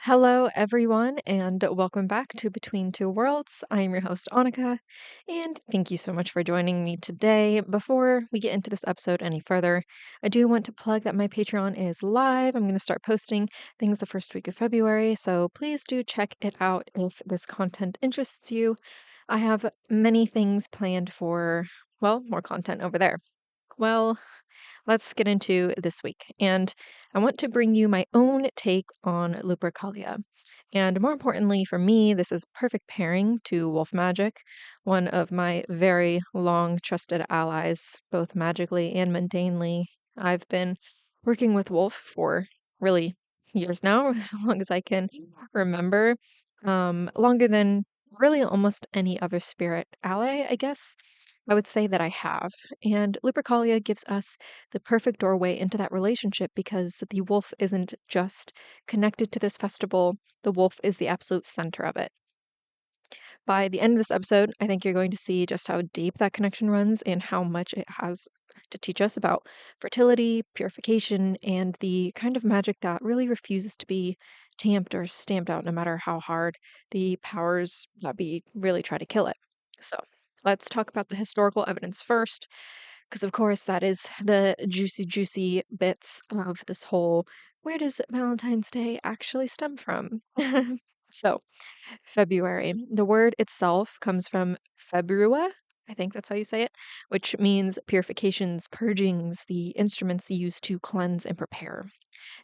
Hello, everyone, and welcome back to Between Two Worlds. I am your host, Annika, and thank you so much for joining me today. Before we get into this episode any further, I do want to plug that my Patreon is live. I'm going to start posting things the first week of February, so please do check it out if this content interests you. I have many things planned for, well, more content over there. Well, let's get into this week. And I want to bring you my own take on Lupercalia. And more importantly, for me, this is perfect pairing to wolf magic, one of my very long trusted allies, both magically and mundanely. I've been working with wolf for really years now, as long as I can remember, longer than really almost any other spirit ally, I guess. I would say that I have. And Lupercalia gives us the perfect doorway into that relationship because the wolf isn't just connected to this festival, the wolf is the absolute center of it. By the end of this episode, I think you're going to see just how deep that connection runs and how much it has to teach us about fertility, purification, and the kind of magic that really refuses to be tamped or stamped out no matter how hard the powers that be really try to kill it. So, let's talk about the historical evidence first, because of course that is the juicy bits of this whole where does Valentine's Day actually stem from? So, February. The word itself comes from februa, I think that's how you say it, which means purifications, purgings, the instruments used to cleanse and prepare.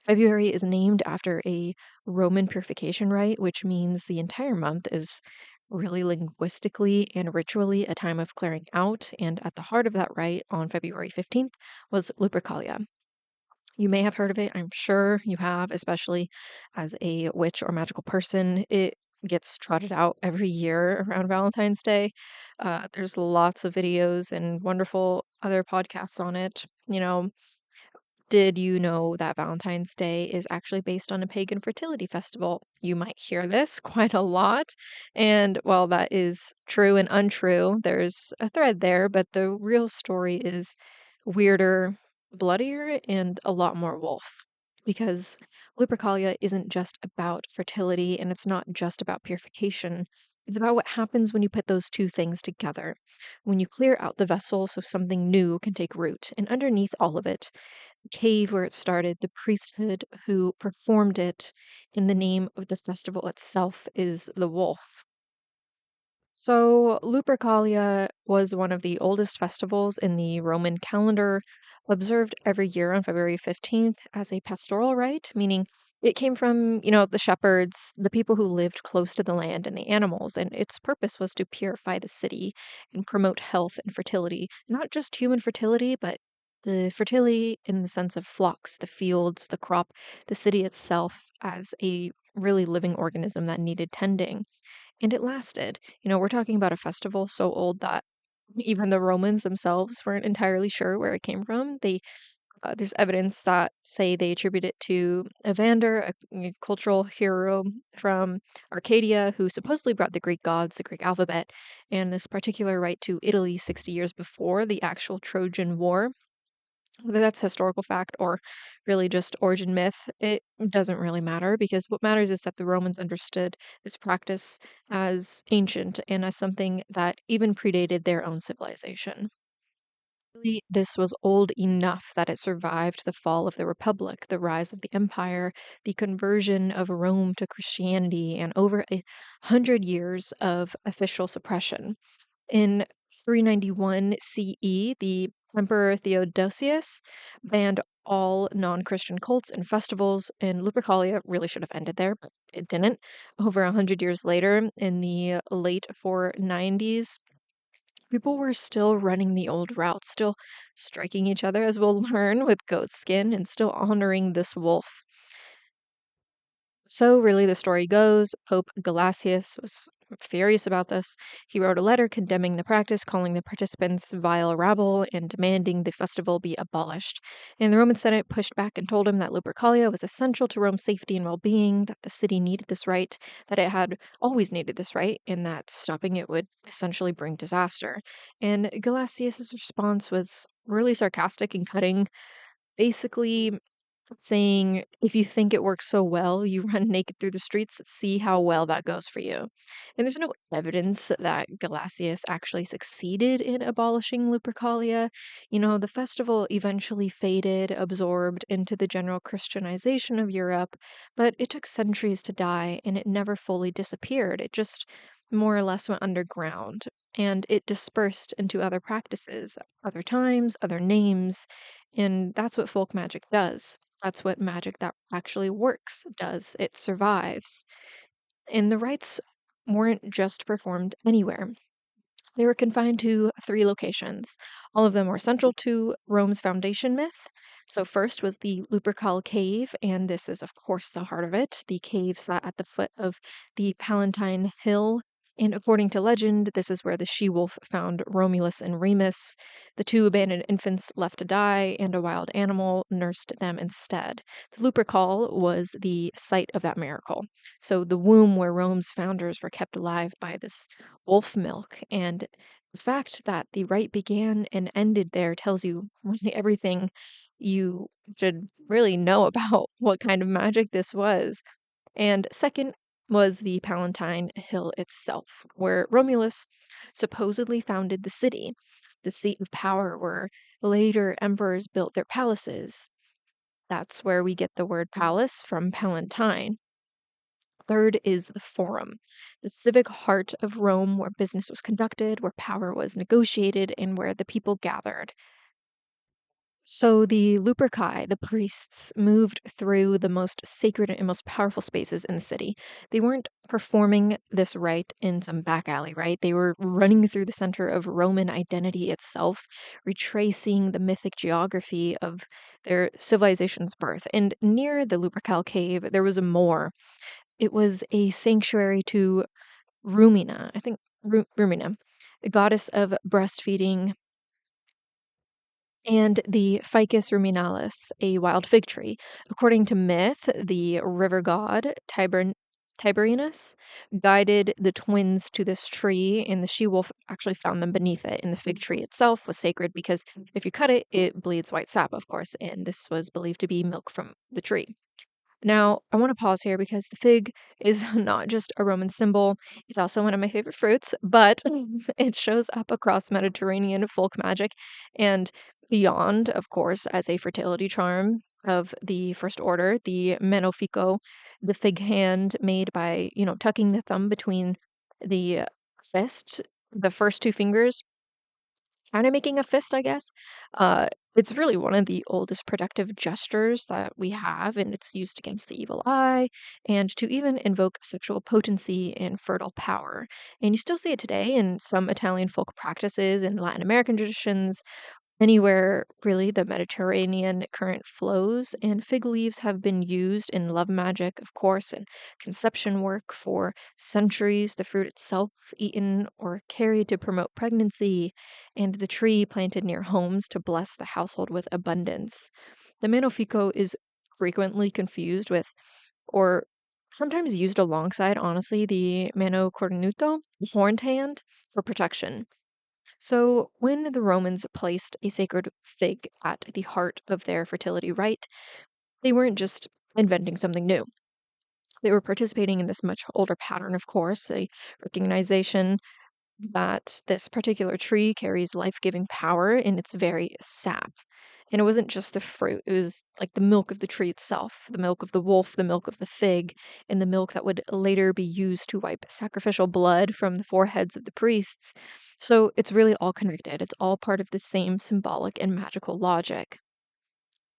February is named after a Roman purification rite, which means the entire month is really linguistically and ritually a time of clearing out. And at the heart of that rite on February 15th was Lupercalia. You may have heard of it, I'm sure you have, especially as a witch or magical person. It gets trotted out every year around Valentine's Day. There's lots of videos and wonderful other podcasts on it. Did you know that Valentine's Day is actually based on a pagan fertility festival? You might hear this quite a lot. And while that is true and untrue, there's a thread there, but the real story is weirder, bloodier, and a lot more wolf. Because Lupercalia isn't just about fertility and it's not just about purification. It's about what happens when you put those two things together. When you clear out the vessel so something new can take root. And underneath all of it, cave where it started, the priesthood who performed it in the name of the festival itself is the wolf. So, Lupercalia was one of the oldest festivals in the Roman calendar, observed every year on February 15th as a pastoral rite, meaning it came from, the shepherds, the people who lived close to the land and the animals, and its purpose was to purify the city and promote health and fertility, not just human fertility, but the fertility in the sense of flocks, the fields, the crop, the city itself as a really living organism that needed tending. And it lasted. We're talking about a festival so old that even the Romans themselves weren't entirely sure where it came from. There's evidence that say they attribute it to Evander, a cultural hero from Arcadia, who supposedly brought the Greek gods the Greek alphabet, and this particular rite to Italy 60 years before the actual Trojan War. Whether that's historical fact or really just origin myth, it doesn't really matter because what matters is that the Romans understood this practice as ancient and as something that even predated their own civilization. Really, this was old enough that it survived the fall of the Republic, the rise of the Empire, the conversion of Rome to Christianity, and over 100 years of official suppression. In 391 CE, the Emperor Theodosius banned all non-Christian cults and festivals, and Lupercalia really should have ended there, but it didn't. Over 100 years later, in the late 490s, people were still running the old route, still striking each other, as we'll learn, with goat skin, and still honoring this wolf. So, really, the story goes Pope Gelasius was furious about this. He wrote a letter condemning the practice, calling the participants vile rabble, and demanding the festival be abolished. And the Roman Senate pushed back and told him that Lupercalia was essential to Rome's safety and well being, that the city needed this right, that it had always needed this right, and that stopping it would essentially bring disaster. And Gelasius' response was really sarcastic and cutting. Basically, saying, if you think it works so well, you run naked through the streets, see how well that goes for you. And there's no evidence that Galasius actually succeeded in abolishing Lupercalia. The festival eventually faded, absorbed into the general Christianization of Europe, but it took centuries to die and it never fully disappeared. It just more or less went underground and it dispersed into other practices, other times, other names, and that's what folk magic does. That's what magic that actually works does. It survives. And the rites weren't just performed anywhere. They were confined to three locations. All of them were central to Rome's foundation myth. So, first was the Lupercal Cave, and this is, of course, the heart of it. The cave sat at the foot of the Palatine Hill, and according to legend, this is where the she wolf found Romulus and Remus, the two abandoned infants left to die, and a wild animal nursed them instead. The Lupercal was the site of that miracle. So, the womb where Rome's founders were kept alive by this wolf milk. And the fact that the rite began and ended there tells you really everything you should really know about what kind of magic this was. And second was the Palatine Hill itself, where Romulus supposedly founded the city, the seat of power where later emperors built their palaces. That's where we get the word palace from Palatine. Third is the Forum, the civic heart of Rome where business was conducted, where power was negotiated, and where the people gathered. So the Luperci, the priests, moved through the most sacred and most powerful spaces in the city. They weren't performing this rite in some back alley, right? They were running through the center of Roman identity itself, retracing the mythic geography of their civilization's birth. And near the Lupercal cave, there was a moor. It was a sanctuary to Rumina, I think Rumina, the goddess of breastfeeding, and the Ficus ruminalis, a wild fig tree. According to myth, the river god Tiberinus guided the twins to this tree, and the she wolf actually found them beneath it. And the fig tree itself was sacred because if you cut it, it bleeds white sap, of course, and this was believed to be milk from the tree. Now, I want to pause here because the fig is not just a Roman symbol, it's also one of my favorite fruits, but it shows up across Mediterranean folk magic and beyond, of course, as a fertility charm of the first order, the manofico, the fig hand made by, tucking the thumb between the fist, the first two fingers kind of making a fist, I guess. It's really one of the oldest protective gestures that we have, and it's used against the evil eye and to even invoke sexual potency and fertile power. And you still see it today in some Italian folk practices and Latin American traditions. Anywhere really the Mediterranean current flows, and fig leaves have been used in love magic, of course, and conception work for centuries. The fruit itself eaten or carried to promote pregnancy, and the tree planted near homes to bless the household with abundance. The Manofico is frequently confused with, or sometimes used alongside, honestly, the Mano Cornuto, the horned hand, for protection. So, when the Romans placed a sacred fig at the heart of their fertility rite, they weren't just inventing something new. They were participating in this much older pattern, of course, a recognition that this particular tree carries life giving power in its very sap. And it wasn't just the fruit, it was like the milk of the tree itself, the milk of the wolf, the milk of the fig, and the milk that would later be used to wipe sacrificial blood from the foreheads of the priests. So it's really all connected, it's all part of the same symbolic and magical logic.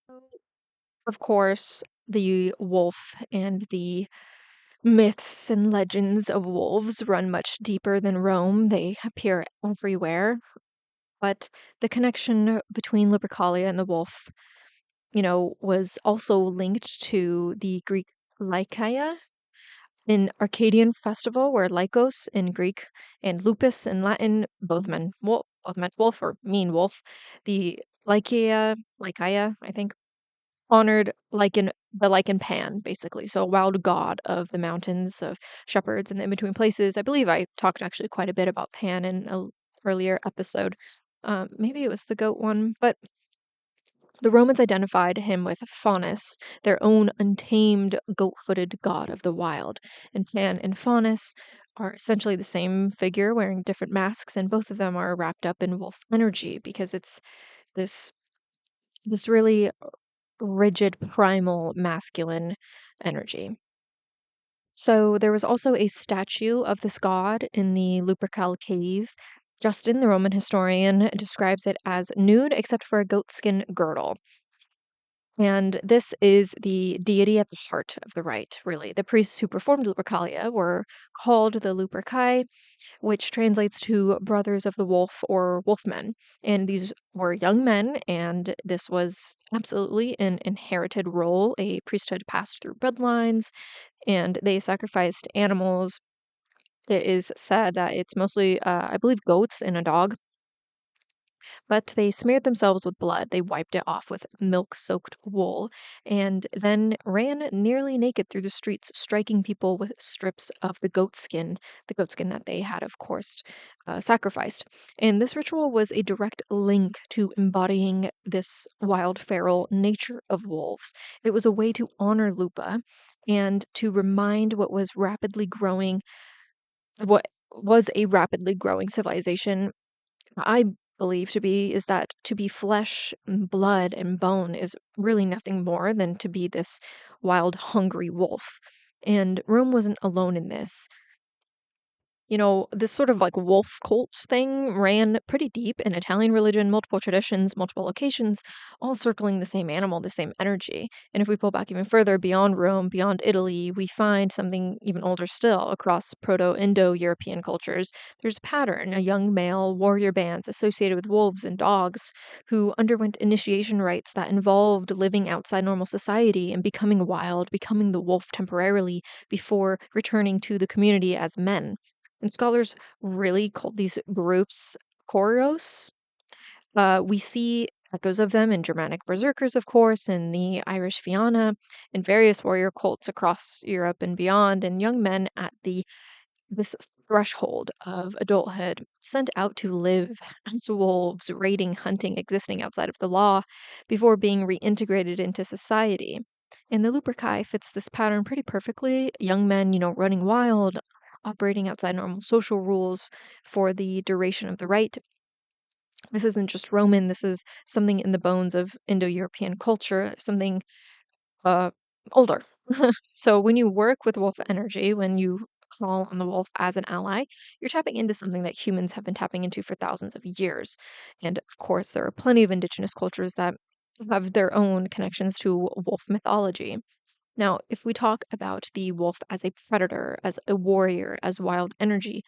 So, of course, the wolf and the myths and legends of wolves run much deeper than Rome. They appear everywhere. But the connection between Lupercalia and the wolf, was also linked to the Greek Lycaea, an Arcadian festival where Lycos in Greek and Lupus in Latin both meant wolf or mean wolf. The Lycaea, I think, honored the lichen Pan, basically. So a wild god of the mountains, of shepherds and the in-between places. I believe I talked actually quite a bit about Pan in a earlier episode. Maybe it was the goat one, but The Romans identified him with Faunus, their own untamed goat-footed god of the wild. And Pan and Faunus are essentially the same figure wearing different masks, and both of them are wrapped up in wolf energy because it's this this really rigid primal masculine energy. So there was also a statue of this god in the Lupercal cave. Justin, the Roman historian, describes it as nude except for a goatskin girdle. And this is the deity at the heart of the rite, really. The priests who performed Lupercalia were called the Luperci, which translates to brothers of the wolf or wolfmen. And these were young men, and this was absolutely an inherited role. A priesthood passed through bloodlines, and they sacrificed animals. It is said that it's mostly, I believe, goats and a dog, but they smeared themselves with blood. They wiped it off with milk soaked wool and then ran nearly naked through the streets, striking people with strips of the goat skin that they had, of course, sacrificed. And this ritual was a direct link to embodying this wild, feral nature of wolves. It was a way to honor Lupa and to remind what was a rapidly growing civilization. I believe to be flesh and blood and bone is really nothing more than to be this wild, hungry wolf. And Rome wasn't alone in this. You know, this sort of like wolf cult thing ran pretty deep in Italian religion, multiple traditions, multiple locations, all circling the same animal, the same energy. And if we pull back even further beyond Rome, beyond Italy, we find something even older still across Proto Indo European cultures. There's a pattern, a young male warrior bands associated with wolves and dogs who underwent initiation rites that involved living outside normal society and becoming wild, becoming the wolf temporarily before returning to the community as men. And scholars really called these groups Koros. We see echoes of them in Germanic berserkers, of course, in the Irish Fianna, and various warrior cults across Europe and beyond, and young men at this threshold of adulthood sent out to live as wolves, raiding, hunting, existing outside of the law before being reintegrated into society. And the Luperci fits this pattern pretty perfectly. Young men, running wild, operating outside normal social rules for the duration of the rite. This isn't just Roman, this is something in the bones of Indo European culture, something uh, older. So when you work with wolf energy, when you call on the wolf as an ally, you're tapping into something that humans have been tapping into for thousands of years. And of course, there are plenty of indigenous cultures that have their own connections to wolf mythology. Now, if we talk about the wolf as a predator, as a warrior, as wild energy,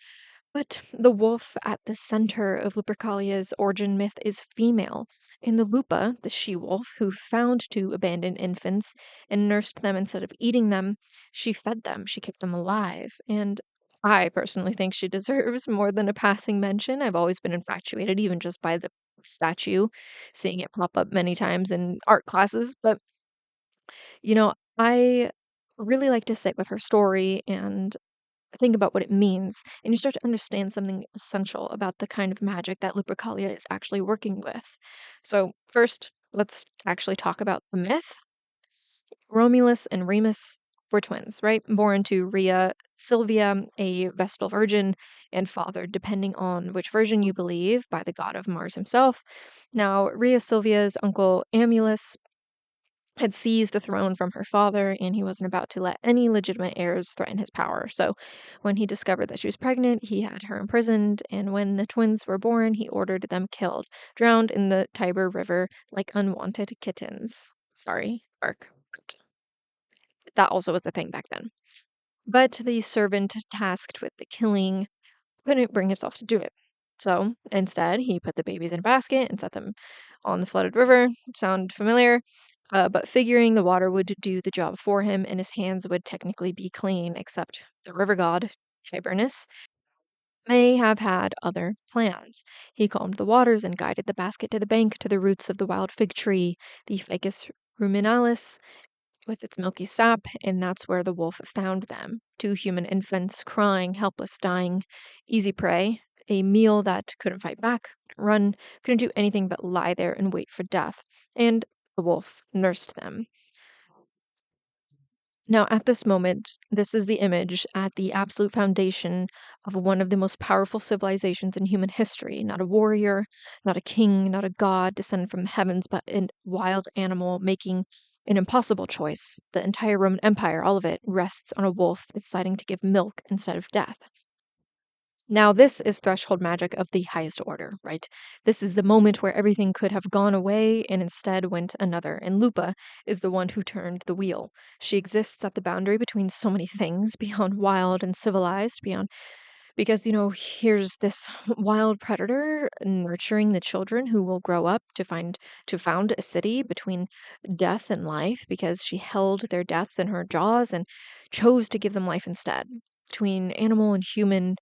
but the wolf at the center of Lupercalia's origin myth is female. In the Lupa, the she-wolf who found two abandoned infants and nursed them instead of eating them, she fed them, she kept them alive. And I personally think she deserves more than a passing mention. I've always been infatuated, even just by the statue, seeing it pop up many times in art classes. But, I really like to sit with her story and think about what it means, and you start to understand something essential about the kind of magic that Lupercalia is actually working with. So, first, let's actually talk about the myth. Romulus and Remus were twins, right? Born to Rhea Silvia, a Vestal virgin, and fathered, depending on which version you believe, by the god of Mars himself. Now, Rhea Silvia's uncle Amulus had seized the throne from her father, and he wasn't about to let any legitimate heirs threaten his power. So, when he discovered that she was pregnant, he had her imprisoned, and when the twins were born, he ordered them killed, drowned in the Tiber River like unwanted kittens. Sorry, bark. But that also was a thing back then. But the servant tasked with the killing couldn't bring himself to do it. So instead, he put the babies in a basket and set them on the flooded river. Sound familiar? But figuring the water would do the job for him and his hands would technically be clean, except the river god, Hibernus, may have had other plans. He calmed the waters and guided the basket to the bank to the roots of the wild fig tree, the Ficus ruminalis, with its milky sap, and that's where the wolf found them. Two human infants, crying, helpless, dying, easy prey, a meal that couldn't fight back, couldn't run, couldn't do anything but lie there and wait for death. And the wolf nursed them. Now, at this moment, this is the image at the absolute foundation of one of the most powerful civilizations in human history. Not a warrior, not a king, not a god descended from the heavens, but a wild animal making an impossible choice. The entire Roman Empire, all of it, rests on a wolf deciding to give milk instead of death. Now, this is threshold magic of the highest order, right? This is the moment where everything could have gone away and instead went another. And Lupa is the one who turned the wheel. She exists at the boundary between so many things, beyond wild and civilized, beyond because, here's this wild predator nurturing the children who will grow up to found a city between death and life because she held their deaths in her jaws and chose to give them life instead. Between animal and human,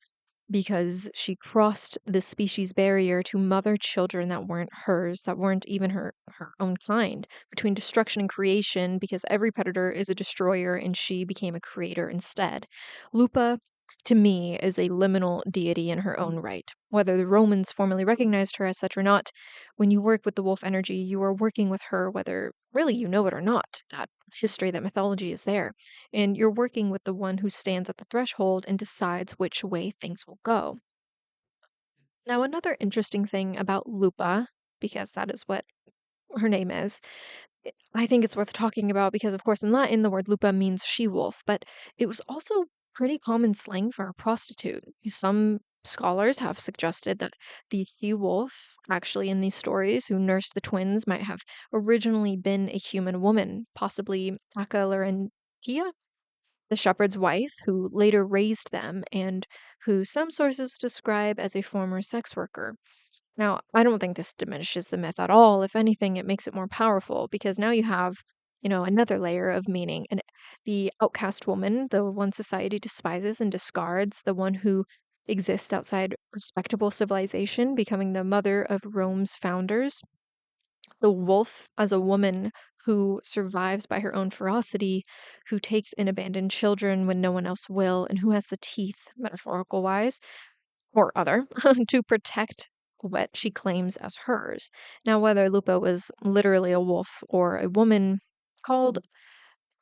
because she crossed the species barrier to mother children that weren't hers, that weren't even her own kind, between destruction and creation, because every predator is a destroyer and she became a creator instead. Lupa, to me, is a liminal deity in her own right. Whether the Romans formally recognized her as such or not, when you work with the wolf energy, you are working with her, whether really you know it or not. That history, that mythology is there, and you're working with the one who stands at the threshold and decides which way things will go. Now, another interesting thing about Lupa, because that is what her name is, I think it's worth talking about because, of course, in Latin, the word lupa means she wolf, but it was also pretty common slang for a prostitute. Some scholars have suggested that the she wolf, actually, in these stories, who nursed the twins, might have originally been a human woman, possibly Acalarentia, the shepherd's wife, who later raised them and who some sources describe as a former sex worker. Now, I don't think this diminishes the myth at all. If anything, it makes it more powerful because now you have, another layer of meaning. And the outcast woman, the one society despises and discards, the one who exists outside respectable civilization, becoming the mother of Rome's founders, the wolf as a woman who survives by her own ferocity, who takes in abandoned children when no one else will, and who has the teeth, metaphorical wise, or other, to protect what she claims as hers. Now, whether Lupa was literally a wolf or a woman called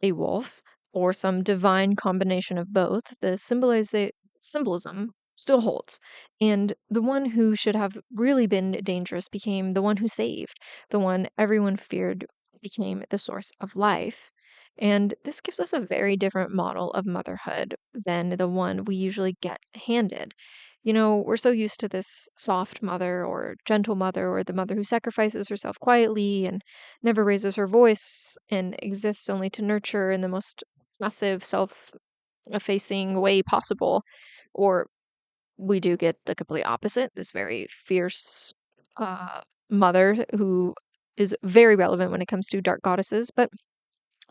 a wolf or some divine combination of both, the symbolism still holds. And the one who should have really been dangerous became the one who saved. The one everyone feared became the source of life. And this gives us a very different model of motherhood than the one we usually get handed. We're so used to this soft mother or gentle mother or the mother who sacrifices herself quietly and never raises her voice and exists only to nurture in the most passive, self effacing way possible. Or we do get the complete opposite, this very fierce uh, mother who is very relevant when it comes to dark goddesses. But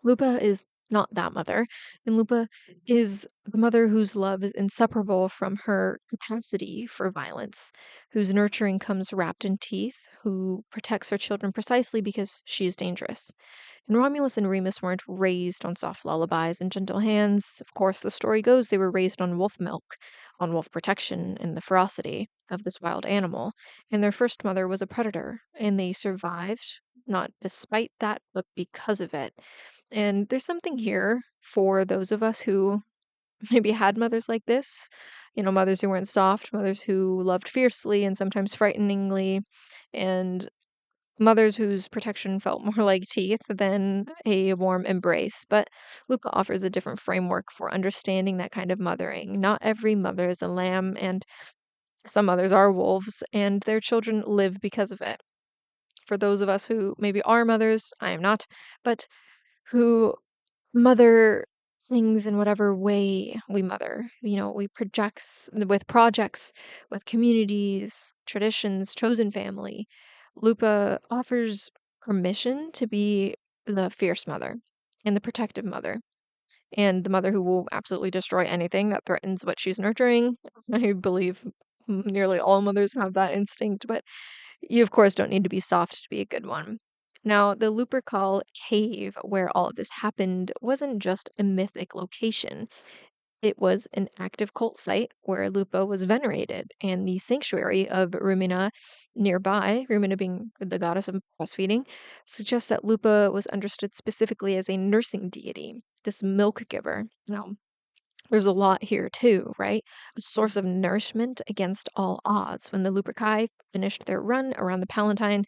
Lupa is not that mother, and Lupa is the mother whose love is inseparable from her capacity for violence, whose nurturing comes wrapped in teeth, who protects her children precisely because she is dangerous. And Romulus and Remus weren't raised on soft lullabies and gentle hands. Of course, the story goes they were raised on wolf milk, on wolf protection, and the ferocity of this wild animal. And their first mother was a predator, and they survived, not despite that, but because of it. And there's something here for those of us who maybe had mothers like this, mothers who weren't soft, mothers who loved fiercely and sometimes frighteningly, and mothers whose protection felt more like teeth than a warm embrace. But Luca offers a different framework for understanding that kind of mothering. Not every mother is a lamb, and some mothers are wolves, and their children live because of it. For those of us who maybe are mothers, I am not, but who mother things in whatever way we mother. We projects with projects, with communities, traditions, chosen family. Lupa offers permission to be the fierce mother and the protective mother and the mother who will absolutely destroy anything that threatens what she's nurturing. I believe nearly all mothers have that instinct, but you, of course, don't need to be soft to be a good one. Now, the Lupercal cave where all of this happened wasn't just a mythic location. It was an active cult site where Lupa was venerated, and the sanctuary of Rumina nearby, Rumina being the goddess of breastfeeding, suggests that Lupa was understood specifically as a nursing deity, this milk giver. Now, there's a lot here too, right? A source of nourishment against all odds. When the Lupercalia finished their run around the Palatine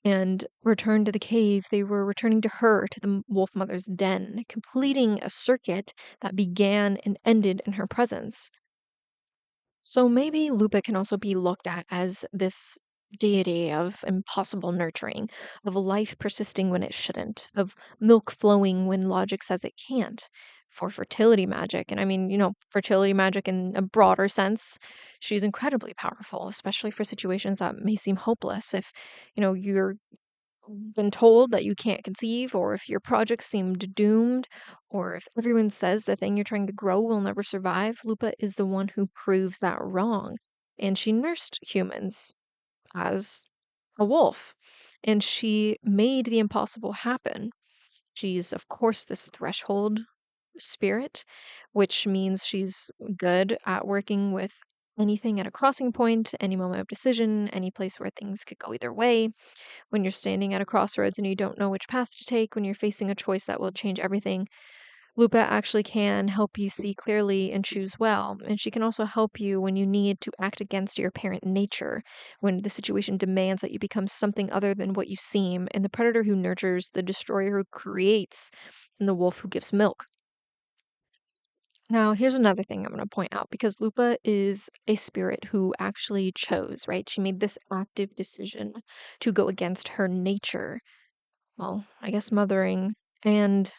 and returned to the cave, they were returning to her, to the Wolf Mother's den, completing a circuit that began and ended in her presence. So maybe Lupa can also be looked at as this deity of impossible nurturing, of life persisting when it shouldn't, of milk flowing when logic says it can't, for fertility magic. And I mean, fertility magic in a broader sense, she's incredibly powerful, especially for situations that may seem hopeless. If, you're been told that you can't conceive, or if your project seemed doomed, or if everyone says the thing you're trying to grow will never survive, Lupa is the one who proves that wrong. And she nursed humans as a wolf, and she made the impossible happen. She's, of course, this threshold spirit, which means she's good at working with anything at a crossing point, any moment of decision, any place where things could go either way. When you're standing at a crossroads and you don't know which path to take, when you're facing a choice that will change everything, Lupa actually can help you see clearly and choose well. And she can also help you when you need to act against your apparent nature, when the situation demands that you become something other than what you seem, and the predator who nurtures, the destroyer who creates, and the wolf who gives milk. Now, here's another thing I'm going to point out, because Lupa is a spirit who actually chose, right? She made this active decision to go against her nature. Well, I guess mothering and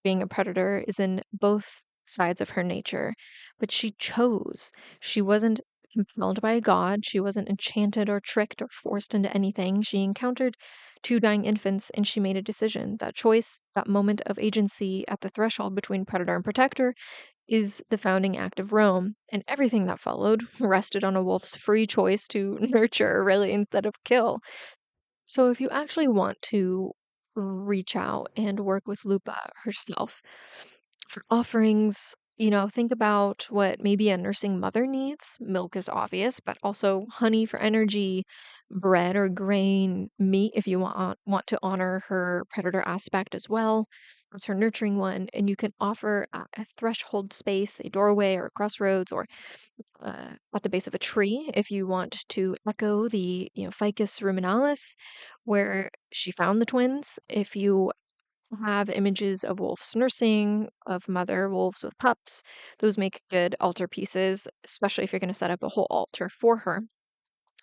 being a predator is in both sides of her nature, but she chose. She wasn't compelled by a god, she wasn't enchanted or tricked or forced into anything. She encountered two dying infants and she made a decision. That choice, that moment of agency at the threshold between predator and protector, is the founding act of Rome, and everything that followed rested on a wolf's free choice to nurture, really, instead of kill. So if you actually want to reach out and work with Lupa herself for offerings, think about what maybe a nursing mother needs. Milk is obvious, but also honey for energy, bread or grain, meat if you want to honor her predator aspect as well. That's her nurturing one, and you can offer a threshold space, a doorway, or a crossroads, or at the base of a tree if you want to echo the ficus ruminalis where she found the twins. If you have images of wolves nursing, of mother wolves with pups, those make good altar pieces, especially if you're going to set up a whole altar for her.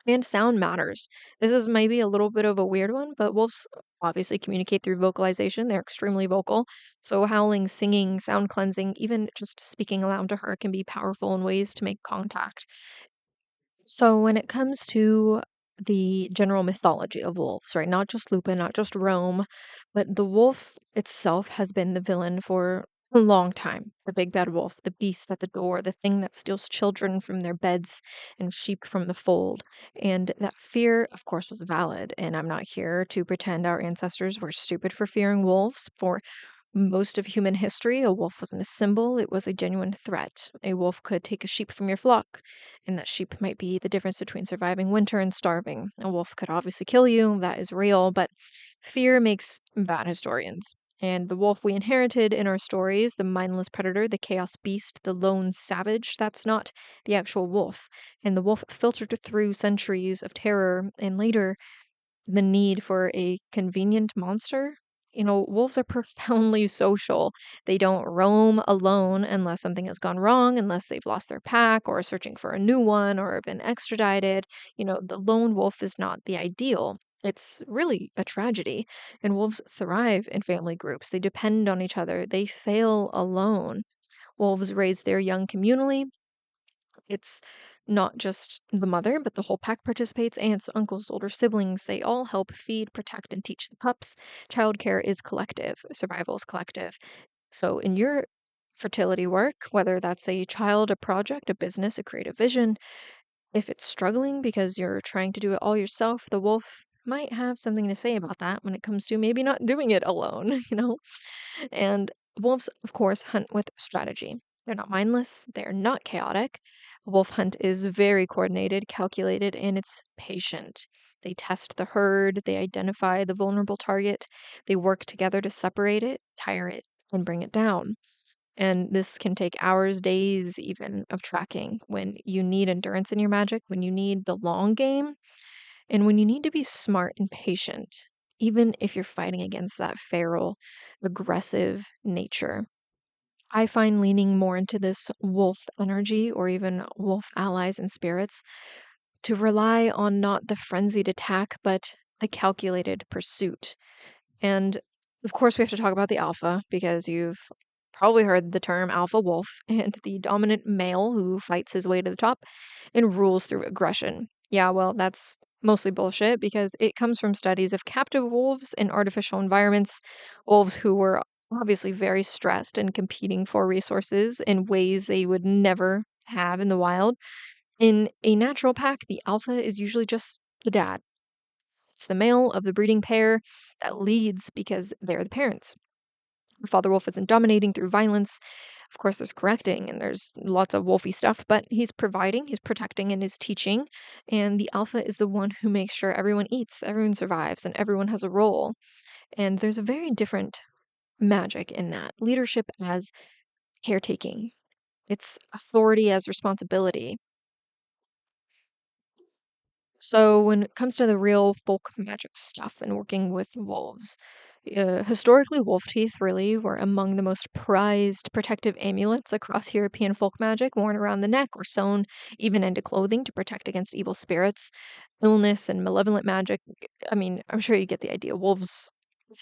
And sound matters. This is maybe a little bit of a weird one, but wolves obviously communicate through vocalization. They're extremely vocal. So howling, singing, sound cleansing, even just speaking aloud to her can be powerful in ways to make contact. So when it comes to the general mythology of wolves, right? Not just Lupa, not just Rome, but the wolf itself has been the villain for a long time. The big bad wolf, the beast at the door, the thing that steals children from their beds and sheep from the fold. And that fear, of course, was valid. And I'm not here to pretend our ancestors were stupid for fearing wolves. For most of human history, a wolf wasn't a symbol, it was a genuine threat. A wolf could take a sheep from your flock, and that sheep might be the difference between surviving winter and starving. A wolf could obviously kill you, that is real, but fear makes bad historians. And the wolf we inherited in our stories, the mindless predator, the chaos beast, the lone savage, that's not the actual wolf. And the wolf filtered through centuries of terror and later the need for a convenient monster. Wolves are profoundly social. They don't roam alone unless something has gone wrong, unless they've lost their pack or are searching for a new one or have been extradited. The lone wolf is not the ideal. It's really a tragedy. And wolves thrive in family groups. They depend on each other. They fail alone. Wolves raise their young communally. It's not just the mother, but the whole pack participates aunts, uncles, older siblings. They all help feed, protect, and teach the pups. Childcare is collective, survival is collective. So, in your fertility work, whether that's a child, a project, a business, a creative vision, if it's struggling because you're trying to do it all yourself, the wolf might have something to say about that when it comes to maybe not doing it alone, And wolves, of course, hunt with strategy. They're not mindless, they're not chaotic. A wolf hunt is very coordinated, calculated, and it's patient. They test the herd, they identify the vulnerable target, they work together to separate it, tire it, and bring it down. And this can take hours, days even of tracking when you need endurance in your magic, when you need the long game, and when you need to be smart and patient, even if you're fighting against that feral, aggressive nature. I find leaning more into this wolf energy or even wolf allies and spirits to rely on not the frenzied attack, but the calculated pursuit. And of course, we have to talk about the alpha because you've probably heard the term alpha wolf and the dominant male who fights his way to the top and rules through aggression. Yeah, well, that's mostly bullshit because it comes from studies of captive wolves in artificial environments, wolves who were obviously very stressed and competing for resources in ways they would never have in the wild. In a natural pack, the alpha is usually just the dad. It's the male of the breeding pair that leads because they're the parents. The father wolf isn't dominating through violence. Of course, there's correcting and there's lots of wolfy stuff, but he's providing, he's protecting, and he's teaching. And the alpha is the one who makes sure everyone eats, everyone survives, and everyone has a role. And there's a very different magic in that leadership as caretaking, it's authority as responsibility. So, when it comes to the real folk magic stuff and working with wolves, historically, wolf teeth really were among the most prized protective amulets across European folk magic, worn around the neck or sewn even into clothing to protect against evil spirits, illness, and malevolent magic. I mean, I'm sure you get the idea. Wolves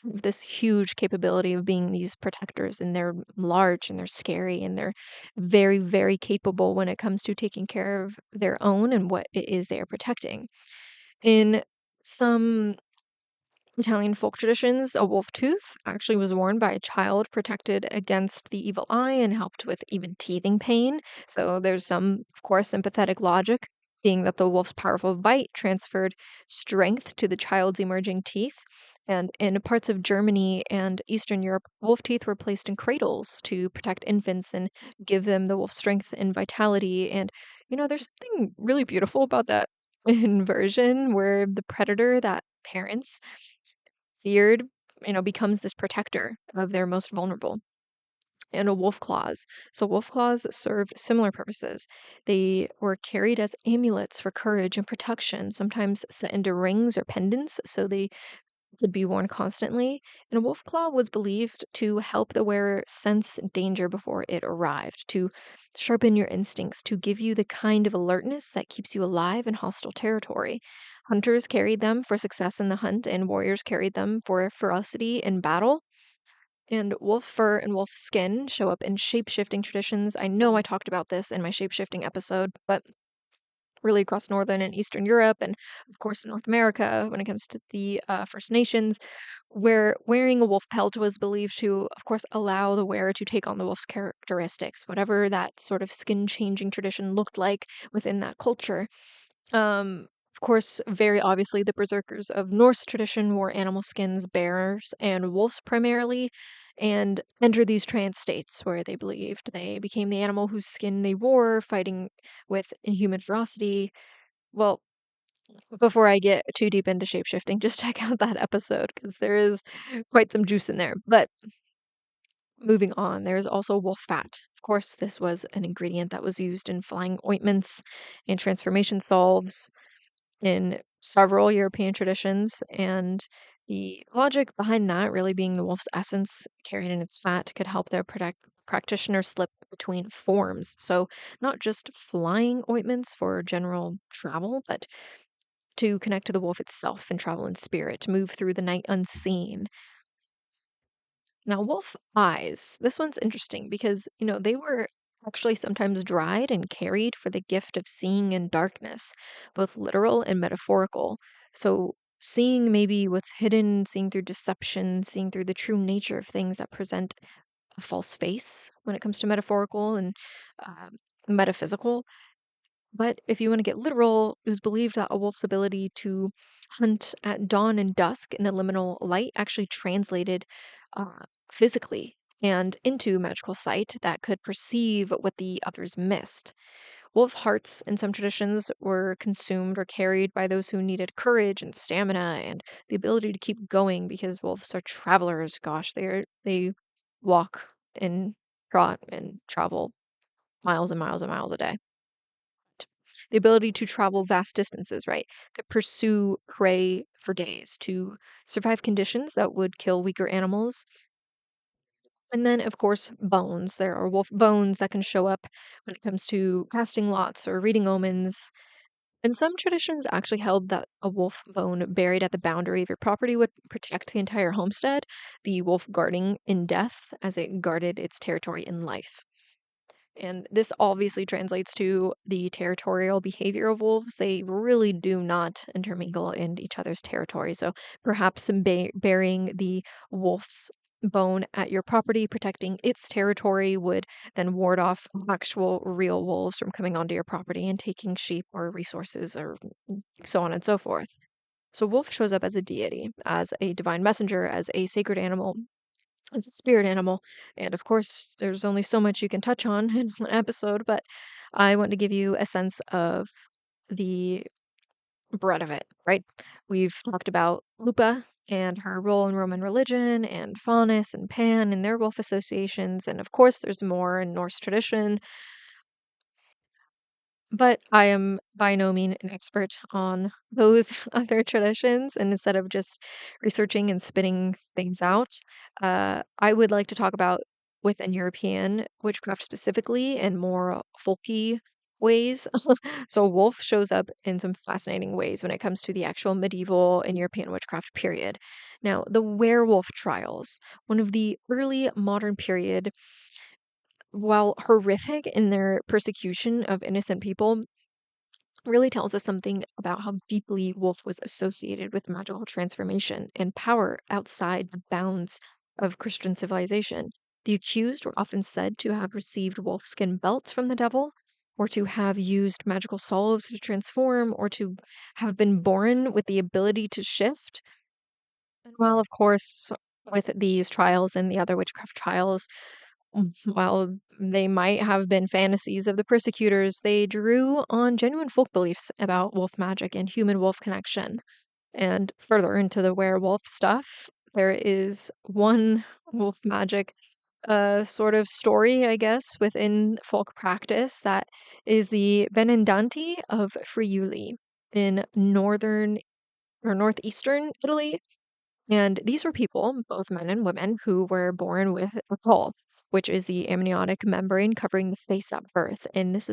have this huge capability of being these protectors, and they're large and they're scary and they're very, very capable when it comes to taking care of their own and what it is they are protecting. In some Italian folk traditions, a wolf tooth actually was worn by a child, protected against the evil eye and helped with even teething pain. So there's some, of course, sympathetic logic, being that the wolf's powerful bite transferred strength to the child's emerging teeth. And in parts of Germany and Eastern Europe, wolf teeth were placed in cradles to protect infants and give them the wolf strength and vitality. And, there's something really beautiful about that inversion where the predator that parents feared, becomes this protector of their most vulnerable. And a wolf claws. So wolf claws served similar purposes. They were carried as amulets for courage and protection, sometimes set into rings or pendants so they could be worn constantly. And a wolf claw was believed to help the wearer sense danger before it arrived, to sharpen your instincts, to give you the kind of alertness that keeps you alive in hostile territory. Hunters carried them for success in the hunt, and warriors carried them for ferocity in battle. And wolf fur and wolf skin show up in shape-shifting traditions. I know I talked about this in my shape-shifting episode, but really across Northern and Eastern Europe, and of course in North America, when it comes to the First Nations, where wearing a wolf pelt was believed to, of course, allow the wearer to take on the wolf's characteristics, whatever that sort of skin-changing tradition looked like within that culture. Of course, very obviously, the berserkers of Norse tradition wore animal skins, bears, and wolves primarily, and entered these trance states where they believed they became the animal whose skin they wore, fighting with inhuman ferocity. Well, before I get too deep into shapeshifting, just check out that episode because there is quite some juice in there. But moving on, there is also wolf fat. Of course, this was an ingredient that was used in flying ointments and transformation salves in several European traditions, and the logic behind that really being the wolf's essence carried in its fat could help the practitioner slip between forms. So, not just flying ointments for general travel, but to connect to the wolf itself and travel in spirit, to move through the night unseen. Now, wolf eyes. This one's interesting because, they were actually sometimes dried and carried for the gift of seeing in darkness, both literal and metaphorical. So, seeing maybe what's hidden, seeing through deception, seeing through the true nature of things that present a false face when it comes to metaphorical and uh, metaphysical. But if you want to get literal, it was believed that a wolf's ability to hunt at dawn and dusk in the liminal light actually translated physically. and into magical sight that could perceive what the others missed. Wolf hearts in some traditions were consumed or carried by those who needed courage and stamina and the ability to keep going because wolves are travelers. Gosh, they walk and trot and travel miles and miles and miles a day. The ability to travel vast distances, right? To pursue prey for days, to survive conditions that would kill weaker animals. And then, of course, bones. There are wolf bones that can show up when it comes to casting lots or reading omens. And some traditions actually held that a wolf bone buried at the boundary of your property would protect the entire homestead, the wolf guarding in death as it guarded its territory in life. And this obviously translates to the territorial behavior of wolves. They really do not intermingle in each other's territory. So perhaps burying the wolf's bone at your property, protecting its territory, would then ward off actual real wolves from coming onto your property and taking sheep or resources or so on and so forth. So wolf shows up as a deity, as a divine messenger, as a sacred animal, as a spirit animal. And of course, there's only so much you can touch on in one episode, but I want to give you a sense of the breadth of it, right? We've talked about Lupa and her role in Roman religion, and Faunus and Pan and their wolf associations. And of course, there's more in Norse tradition. But I am by no means an expert on those other traditions, and instead of just researching and spitting things out, I would like to talk about within European witchcraft specifically in more folky ways. So wolf shows up in some fascinating ways when it comes to the actual medieval and European witchcraft period. Now, the werewolf trials, one of the early modern period, while horrific in their persecution of innocent people, really tells us something about how deeply Wolf was associated with magical transformation and power outside the bounds of Christian civilization. The accused were often said to have received wolfskin belts from the devil, or to have used magical salves to transform, or to have been born with the ability to shift. And while, of course, with these trials and the other witchcraft trials, while they might have been fantasies of the persecutors, they drew on genuine folk beliefs about wolf magic and human wolf connection. And further into the werewolf stuff, there is one wolf magic sort of story, I guess, within folk practice that is the Benendanti of Friuli in northern or northeastern Italy. And these were people, both men and women, who were born with a caul, which is the amniotic membrane covering the face at birth. And this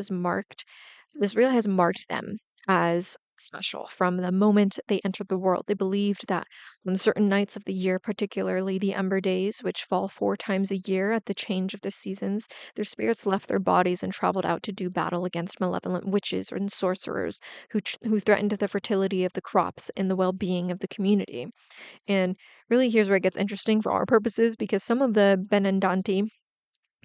really has marked them as special from the moment they entered the world. They believed that on certain nights of the year, particularly the ember days, which fall 4 times a year at the change of the seasons, their spirits left their bodies and traveled out to do battle against malevolent witches and sorcerers who threatened the fertility of the crops and the well-being of the community. And really, here's where it gets interesting for our purposes because some of the Benandanti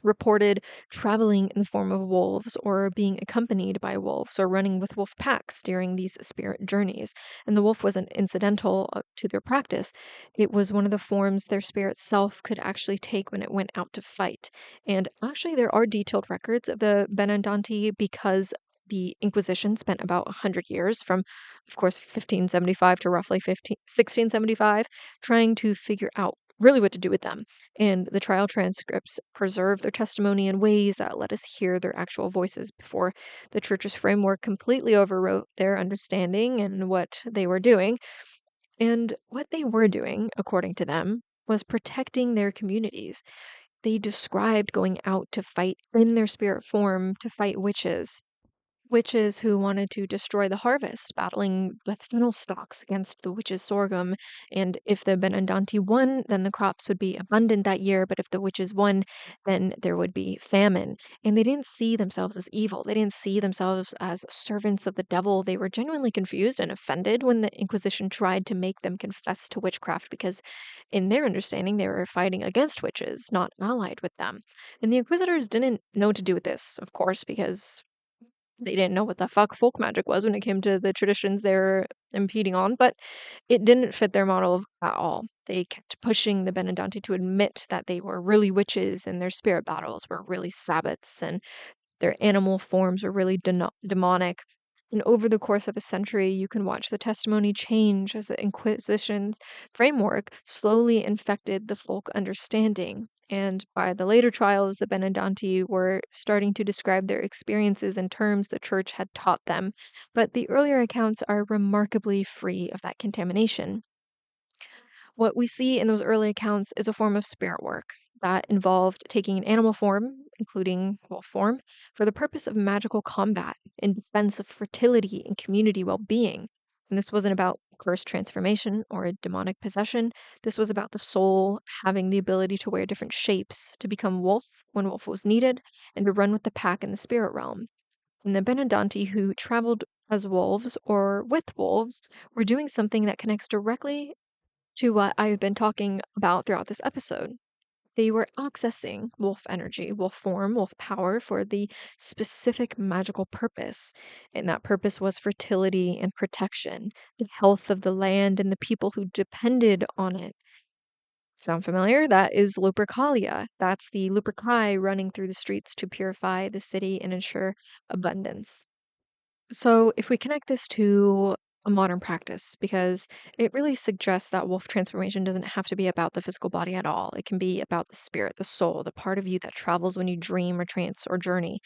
reported traveling in the form of wolves or being accompanied by wolves or running with wolf packs during these spirit journeys. And the wolf wasn't incidental to their practice, it was one of the forms their spirit self could actually take when it went out to fight. And actually, there are detailed records of the Benandanti because the Inquisition spent about 100 years, from, of course, 1575 to roughly 1675, trying to figure out really what to do with them. And the trial transcripts preserve their testimony in ways that let us hear their actual voices before the church's framework completely overwrote their understanding and what they were doing. And what they were doing, according to them, was protecting their communities. They described going out to fight in their spirit form to fight witches who wanted to destroy the harvest, battling with fennel stalks against the witches' sorghum. And if the Benandanti won, then the crops would be abundant that year. But if the witches won, then there would be famine. And they didn't see themselves as evil. They didn't see themselves as servants of the devil. They were genuinely confused and offended when the Inquisition tried to make them confess to witchcraft because, in their understanding, they were fighting against witches, not allied with them. And the Inquisitors didn't know what to do with this, of course, because They didn't know what the fuck folk magic was when it came to the traditions they were impeding on, but it didn't fit their model at all. They kept pushing the Benedicti to admit that they were really witches and their spirit battles were really Sabbaths and their animal forms were really demonic. And over the course of a century, you can watch the testimony change as the Inquisition's framework slowly infected the folk understanding. And by the later trials, the Benedicti were starting to describe their experiences in terms the church had taught them. But the earlier accounts are remarkably free of that contamination. What we see in those early accounts is a form of spirit work that involved taking an animal form, including wolf form, for the purpose of magical combat in defense of fertility and community well being. And this wasn't about curse transformation or a demonic possession. This was about the soul having the ability to wear different shapes, to become wolf when wolf was needed, and to run with the pack in the spirit realm. And the Benedicti who traveled as wolves or with wolves were doing something that connects directly to what I've been talking about throughout this episode. They were accessing wolf energy, wolf form, wolf power for the specific magical purpose. And that purpose was fertility and protection, the health of the land and the people who depended on it. Sound familiar? That is Lupercalia. That's the Luperci running through the streets to purify the city and ensure abundance. So, if we connect this to a modern practice, because it really suggests that wolf transformation doesn't have to be about the physical body at all. It can be about the spirit, the soul, the part of you that travels when you dream or trance or journey.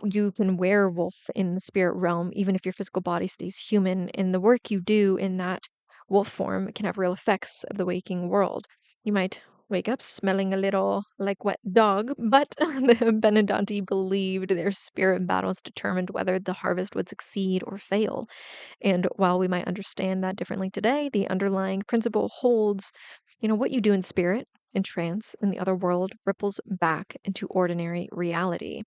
You can wear wolf in the spirit realm, even if your physical body stays human, and the work you do in that wolf form can have real effects of the waking world. You might wake up smelling a little like wet dog, but the Benedicti believed their spirit battles determined whether the harvest would succeed or fail. And while we might understand that differently today, the underlying principle holds, what you do in spirit, in trance, in the other world ripples back into ordinary reality.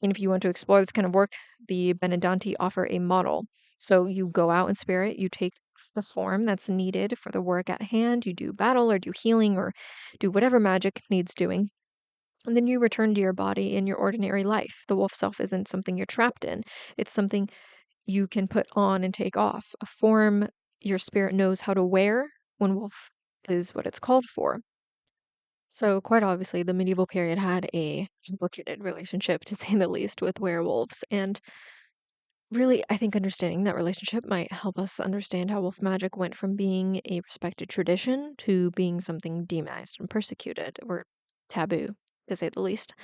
And if you want to explore this kind of work, the Benedicti offer a model. So you go out in spirit, you take the form that's needed for the work at hand, you do battle or do healing or do whatever magic needs doing. And then you return to your body in your ordinary life. The wolf self isn't something you're trapped in, it's something you can put on and take off. A form your spirit knows how to wear when wolf is what it's called for. So, quite obviously, the medieval period had a complicated relationship, to say the least, with werewolves. And really, I think understanding that relationship might help us understand how wolf magic went from being a respected tradition to being something demonized and persecuted, or taboo, to say the least.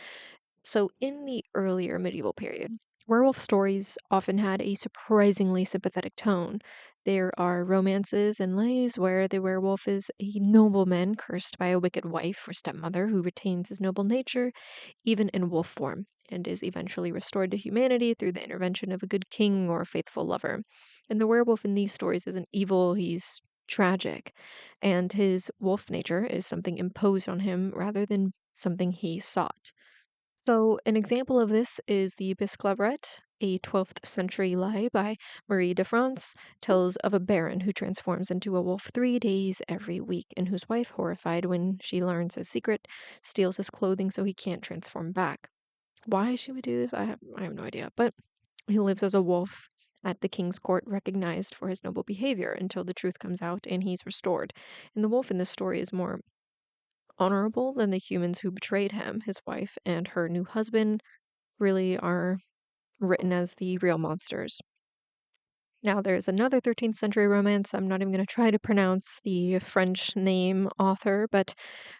So, in the earlier medieval period, werewolf stories often had a surprisingly sympathetic tone. There are romances and lays where the werewolf is a nobleman cursed by a wicked wife or stepmother who retains his noble nature, even in wolf form, and is eventually restored to humanity through the intervention of a good king or a faithful lover. And the werewolf in these stories isn't evil, he's tragic, and his wolf nature is something imposed on him rather than something he sought. So, an example of this is the Bisclaveret, a 12th century lie by Marie de France, tells of a baron who transforms into a wolf 3 days every week, and whose wife, horrified when she learns his secret, steals his clothing so he can't transform back. Why she would do this, I have no idea. But he lives as a wolf at the king's court, recognized for his noble behavior until the truth comes out and he's restored. And the wolf in this story is more honorable than the humans who betrayed him. His wife and her new husband really are written as the real monsters. Now, there's another 13th century romance. I'm not even going to try to pronounce the French name author, but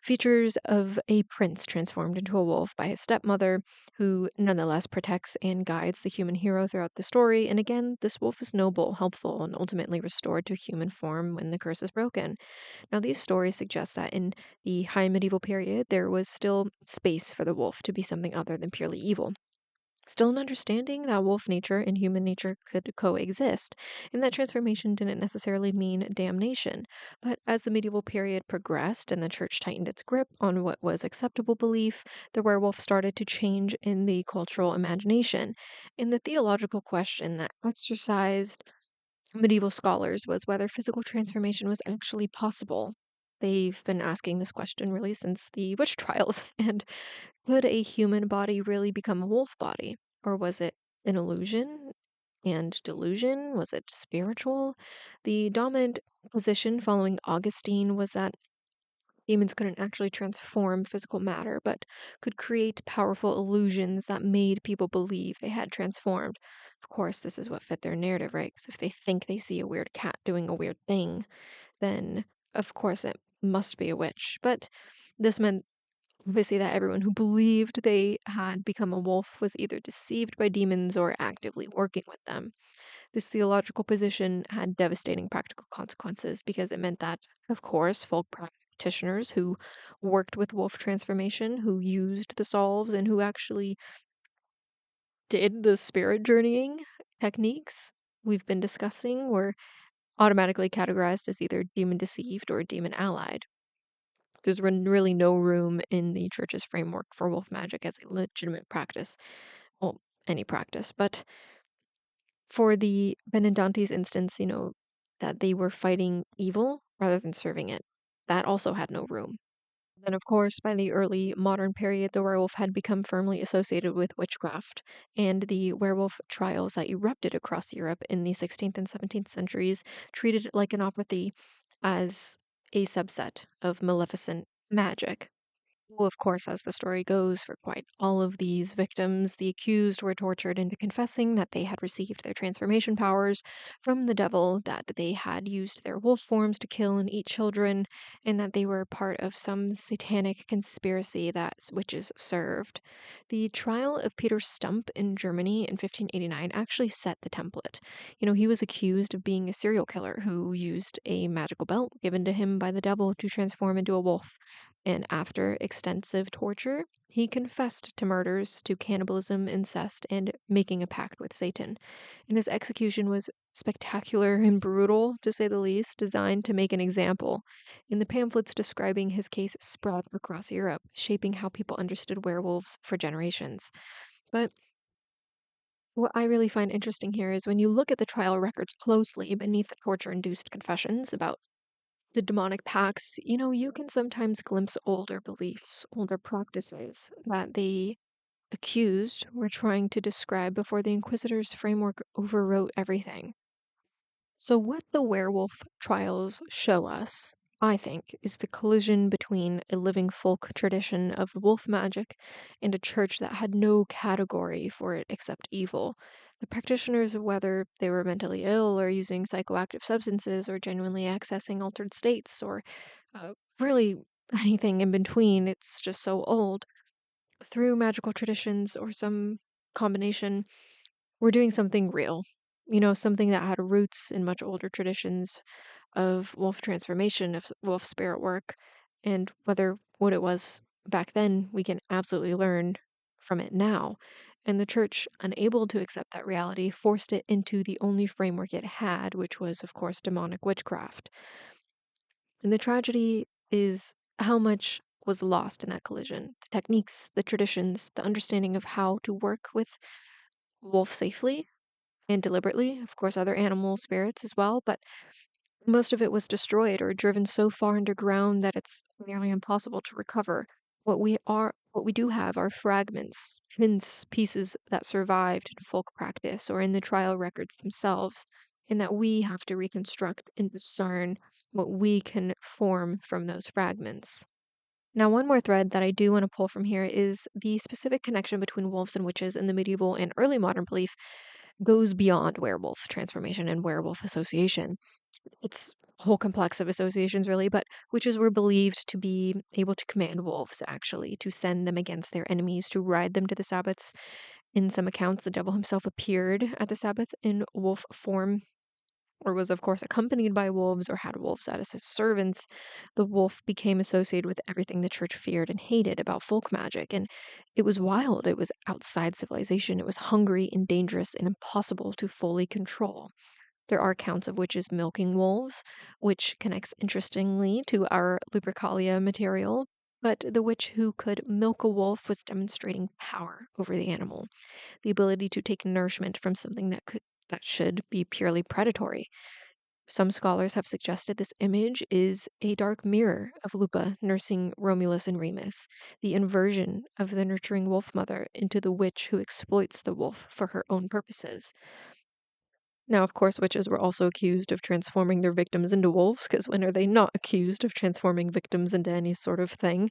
features of a prince transformed into a wolf by his stepmother, who nonetheless protects and guides the human hero throughout the story. And again, this wolf is noble, helpful, and ultimately restored to human form when the curse is broken. Now, these stories suggest that in the high medieval period, there was still space for the wolf to be something other than purely evil. Still an understanding that wolf nature and human nature could coexist, and that transformation didn't necessarily mean damnation. But as the medieval period progressed and the church tightened its grip on what was acceptable belief, the werewolf started to change in the cultural imagination. And the theological question that exercised medieval scholars was whether physical transformation was actually possible. They've been asking this question really since the witch trials. And could a human body really become a wolf body? Or was it an illusion and delusion? Was it spiritual? The dominant position following Augustine was that demons couldn't actually transform physical matter, but could create powerful illusions that made people believe they had transformed. Of course, this is what fit their narrative, right? Because if they think they see a weird cat doing a weird thing, then of course it must be a witch. But this meant obviously that everyone who believed they had become a wolf was either deceived by demons or actively working with them. This theological position had devastating practical consequences because it meant that, of course, folk practitioners who worked with wolf transformation, who used the solves, and who actually did the spirit journeying techniques we've been discussing were automatically categorized as either demon deceived or demon allied. There's really no room in the church's framework for wolf magic as a legitimate practice. Well, any practice, but for the Benedetti's instance, that they were fighting evil rather than serving it. That also had no room. Then, of course, by the early modern period, the werewolf had become firmly associated with witchcraft, and the werewolf trials that erupted across Europe in the 16th and 17th centuries treated lycanopathy as a subset of maleficent magic. Well, of course, as the story goes, for quite all of these victims, the accused were tortured into confessing that they had received their transformation powers from the devil, that they had used their wolf forms to kill and eat children, and that they were part of some satanic conspiracy that witches served. The trial of Peter Stump in Germany in 1589 actually set the template. He was accused of being a serial killer who used a magical belt given to him by the devil to transform into a wolf, and after extensive torture, he confessed to murders, to cannibalism, incest, and making a pact with Satan. And his execution was spectacular and brutal, to say the least, designed to make an example. And the pamphlets describing his case spread across Europe, shaping how people understood werewolves for generations. But what I really find interesting here is when you look at the trial records closely beneath the torture induced confessions about the demonic pacts, you can sometimes glimpse older beliefs, older practices that the accused were trying to describe before the Inquisitor's framework overwrote everything. So, what the werewolf trials show us, I think, is the collision between a living folk tradition of wolf magic and a church that had no category for it except evil. The practitioners, whether they were mentally ill or using psychoactive substances or genuinely accessing altered states or really anything in between, it's just so old, through magical traditions or some combination, we're doing something real. Something that had roots in much older traditions of wolf transformation, of wolf spirit work, and whether what it was back then, we can absolutely learn from it now. And the church, unable to accept that reality, forced it into the only framework it had, which was, of course, demonic witchcraft. And the tragedy is how much was lost in that collision. The techniques, the traditions, the understanding of how to work with wolf safely and deliberately, of course, other animal spirits as well, but most of it was destroyed or driven so far underground that it's nearly impossible to recover. What we do have are fragments, hints, pieces that survived in folk practice or in the trial records themselves, and that we have to reconstruct and discern what we can form from those fragments. Now, one more thread that I do want to pull from here is the specific connection between wolves and witches in the medieval and early modern belief goes beyond werewolf transformation and werewolf association. It's a whole complex of associations, really, but witches were believed to be able to command wolves, actually, to send them against their enemies, to ride them to the Sabbaths. In some accounts, the devil himself appeared at the Sabbath in wolf form, or was, of course, accompanied by wolves or had wolves as his servants. The wolf became associated with everything the church feared and hated about folk magic, and it was wild. It was outside civilization. It was hungry and dangerous and impossible to fully control. There are accounts of witches milking wolves, which connects interestingly to our Lupercalia material. But the witch who could milk a wolf was demonstrating power over the animal, the ability to take nourishment from something that should be purely predatory. Some scholars have suggested this image is a dark mirror of Lupa nursing Romulus and Remus, the inversion of the nurturing wolf mother into the witch who exploits the wolf for her own purposes. Now, of course, witches were also accused of transforming their victims into wolves, because when are they not accused of transforming victims into any sort of thing?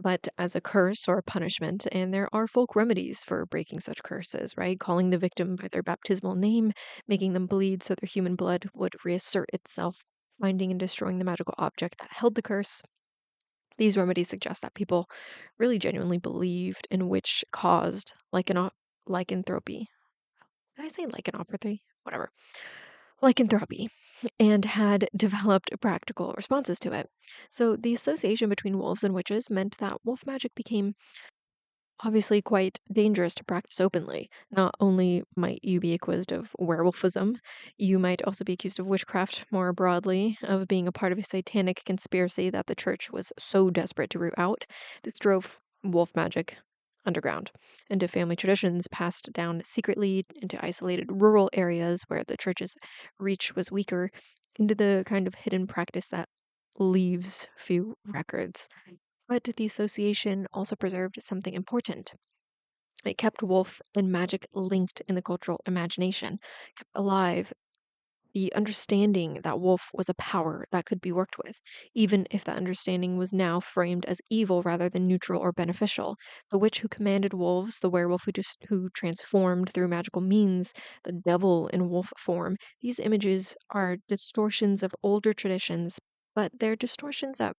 But as a curse or a punishment, and there are folk remedies for breaking such curses, right? Calling the victim by their baptismal name, making them bleed so their human blood would reassert itself, finding and destroying the magical object that held the curse. These remedies suggest that people really genuinely believed in witch caused lycanthropy. Did I say lycanthropy? Whatever. Lycanthropy, and had developed practical responses to it. So the association between wolves and witches meant that wolf magic became obviously quite dangerous to practice openly. Not only might you be accused of werewolfism, you might also be accused of witchcraft more broadly, of being a part of a satanic conspiracy that the church was so desperate to root out. This drove wolf magic underground into family traditions passed down secretly into isolated rural areas where the church's reach was weaker, into the kind of hidden practice that leaves few records. But the association also preserved something important. It kept wolf and magic linked in the cultural imagination, kept alive the understanding that wolf was a power that could be worked with, even if that understanding was now framed as evil rather than neutral or beneficial. The witch who commanded wolves, the werewolf who transformed through magical means, the devil in wolf form, these images are distortions of older traditions, but they're distortions that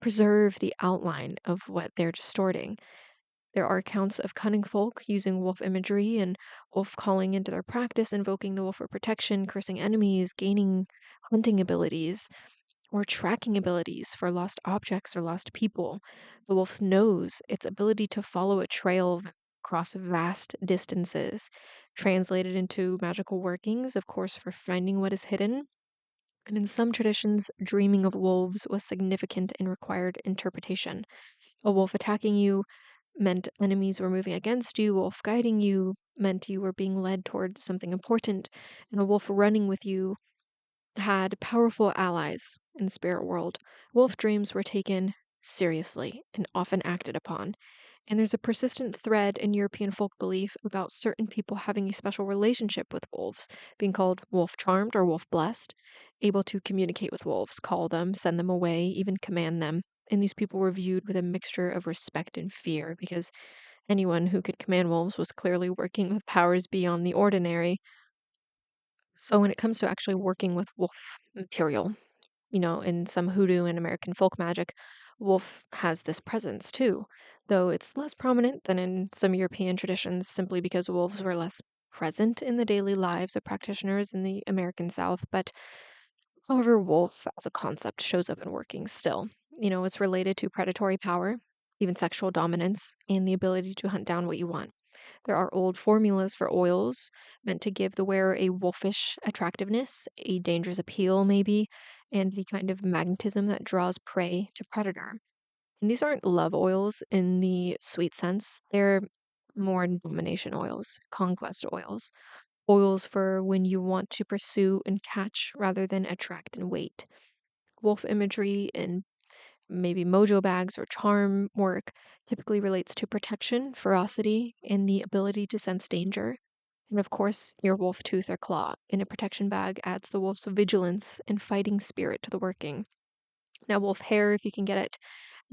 preserve the outline of what they're distorting. There are accounts of cunning folk using wolf imagery and wolf calling into their practice, invoking the wolf for protection, cursing enemies, gaining hunting abilities, or tracking abilities for lost objects or lost people. The wolf knows its ability to follow a trail across vast distances, translated into magical workings, of course, for finding what is hidden. And in some traditions, dreaming of wolves was significant and required interpretation. A wolf attacking you meant enemies were moving against you, wolf guiding you meant you were being led toward something important, and a wolf running with you had powerful allies in the spirit world. Wolf dreams were taken seriously and often acted upon. And there's a persistent thread in European folk belief about certain people having a special relationship with wolves, being called wolf charmed or wolf blessed, able to communicate with wolves, call them, send them away, even command them. And these people were viewed with a mixture of respect and fear because anyone who could command wolves was clearly working with powers beyond the ordinary. So when it comes to actually working with wolf material, in some hoodoo and American folk magic, wolf has this presence too, though it's less prominent than in some European traditions simply because wolves were less present in the daily lives of practitioners in the American South. But however, wolf as a concept shows up in working still. It's related to predatory power, even sexual dominance, and the ability to hunt down what you want. There are old formulas for oils meant to give the wearer a wolfish attractiveness, a dangerous appeal, maybe, and the kind of magnetism that draws prey to predator. And these aren't love oils in the sweet sense, they're more domination oils, conquest oils, oils for when you want to pursue and catch rather than attract and wait. Wolf imagery in maybe mojo bags or charm work typically relates to protection, ferocity, and the ability to sense danger. And of course, your wolf tooth or claw in a protection bag adds the wolf's vigilance and fighting spirit to the working. Now, wolf hair, if you can get it,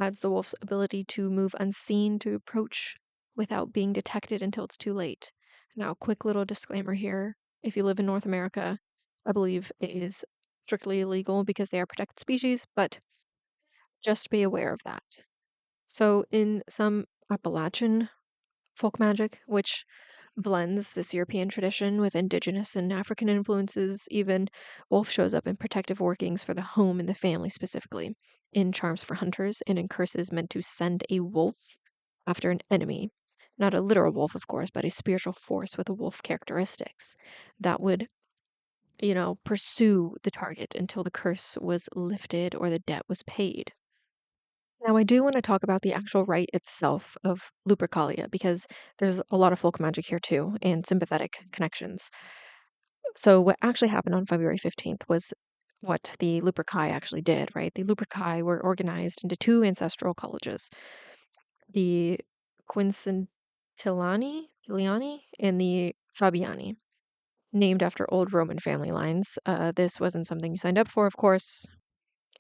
adds the wolf's ability to move unseen, to approach without being detected until it's too late. Now, quick little disclaimer here. If you live in North America, I believe it is strictly illegal because they are protected species, but just be aware of that. So, in some Appalachian folk magic, which blends this European tradition with indigenous and African influences, even wolf shows up in protective workings for the home and the family specifically, in charms for hunters, and in curses meant to send a wolf after an enemy. Not a literal wolf, of course, but a spiritual force with wolf characteristics that would, pursue the target until the curse was lifted or the debt was paid. Now, I do want to talk about the actual rite itself of Lupercalia because there's a lot of folk magic here too and sympathetic connections. So what actually happened on February 15th was what the Lupercalia actually did, right? The Lupercalia were organized into two ancestral colleges, the Quintiliani and the Fabiani, named after old Roman family lines. This wasn't something you signed up for, of course.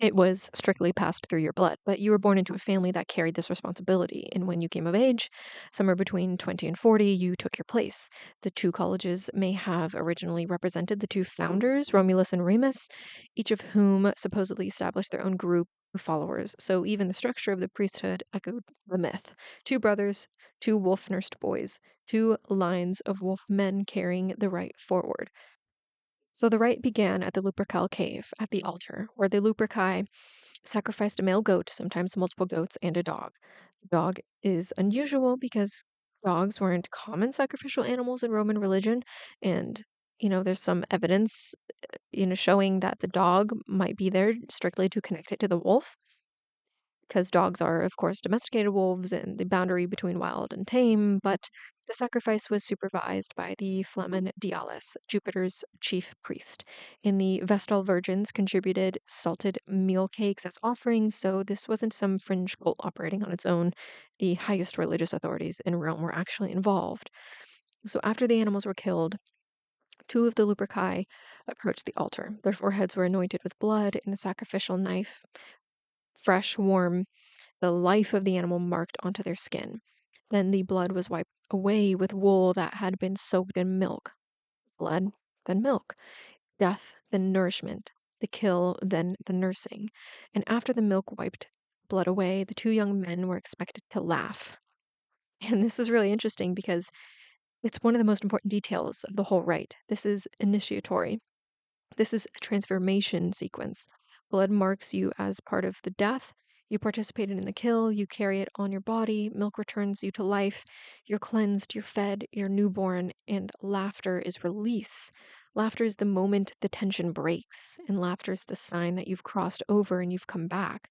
It was strictly passed through your blood, but you were born into a family that carried this responsibility. And when you came of age, somewhere between 20 and 40, you took your place. The two colleges may have originally represented the two founders, Romulus and Remus, each of whom supposedly established their own group of followers. So even the structure of the priesthood echoed the myth. Two brothers, two wolf nursed boys, two lines of wolf men carrying the right forward. So the rite began at the Lupercal cave, at the altar, where the Luperci sacrificed a male goat, sometimes multiple goats, and a dog. The dog is unusual because dogs weren't common sacrificial animals in Roman religion, and there's some evidence, showing that the dog might be there strictly to connect it to the wolf because dogs are, of course, domesticated wolves and the boundary between wild and tame, but the sacrifice was supervised by the Flamen Dialis, Jupiter's chief priest. And the Vestal virgins contributed salted meal cakes as offerings, so this wasn't some fringe cult operating on its own. The highest religious authorities in Rome were actually involved. So after the animals were killed, two of the Luperci approached the altar. Their foreheads were anointed with blood, and a sacrificial knife, fresh, warm, the life of the animal marked onto their skin. Then the blood was wiped away with wool that had been soaked in milk. Blood, then milk. Death, then nourishment. The kill, then the nursing. And after the milk wiped blood away, the two young men were expected to laugh. And this is really interesting because it's one of the most important details of the whole rite. This is initiatory. This is a transformation sequence. Blood marks you as part of the death. You participated in the kill, you carry it on your body, milk returns you to life, you're cleansed, you're fed, you're newborn, and laughter is release. Laughter is the moment the tension breaks, and laughter is the sign that you've crossed over and you've come back.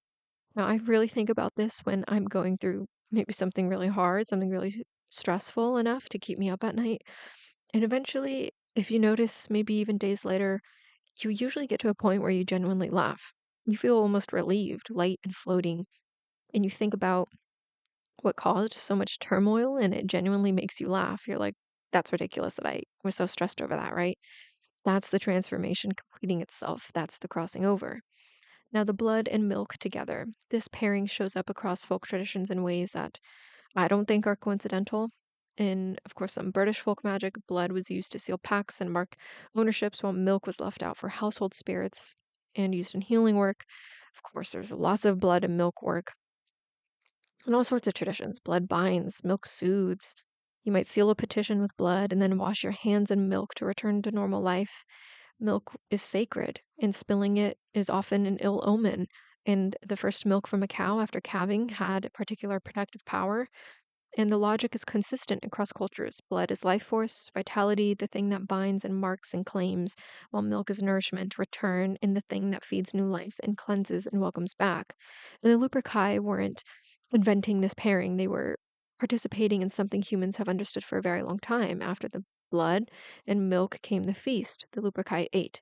Now, I really think about this when I'm going through maybe something really hard, something really stressful enough to keep me up at night. And eventually, if you notice, maybe even days later, you usually get to a point where you genuinely laugh. You feel almost relieved, light and floating, and you think about what caused so much turmoil, and it genuinely makes you laugh. You're like, that's ridiculous that I was so stressed over that, right? That's the transformation completing itself. That's the crossing over. Now, the blood and milk together. This pairing shows up across folk traditions in ways that I don't think are coincidental. In, of course, some British folk magic, blood was used to seal pacts and mark ownerships, while milk was left out for household spirits and used in healing work. Of course, there's lots of blood and milk work and all sorts of traditions. Blood binds, milk soothes. You might seal a petition with blood and then wash your hands in milk to return to normal life. Milk is sacred, and spilling it is often an ill omen. And the first milk from a cow after calving had particular protective power, and the logic is consistent across cultures. Blood is life force, vitality, the thing that binds and marks and claims, while milk is nourishment, return, and the thing that feeds new life and cleanses and welcomes back. And the Luperci weren't inventing this pairing, they were participating in something humans have understood for a very long time. After the blood and milk came the feast. The Luperci ate.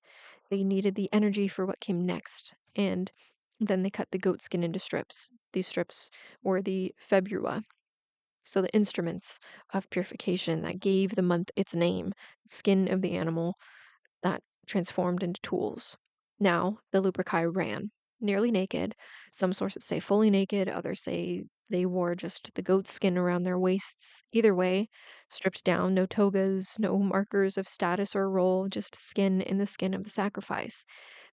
They needed the energy for what came next. And then they cut the goat skin into strips. These strips were the februa, so the instruments of purification that gave the month its name, the skin of the animal that transformed into tools. Now, the Luperci ran, nearly naked. Some sources say fully naked, others say they wore just the goat skin around their waists. Either way, stripped down, no togas, no markers of status or role, just skin in the skin of the sacrifice.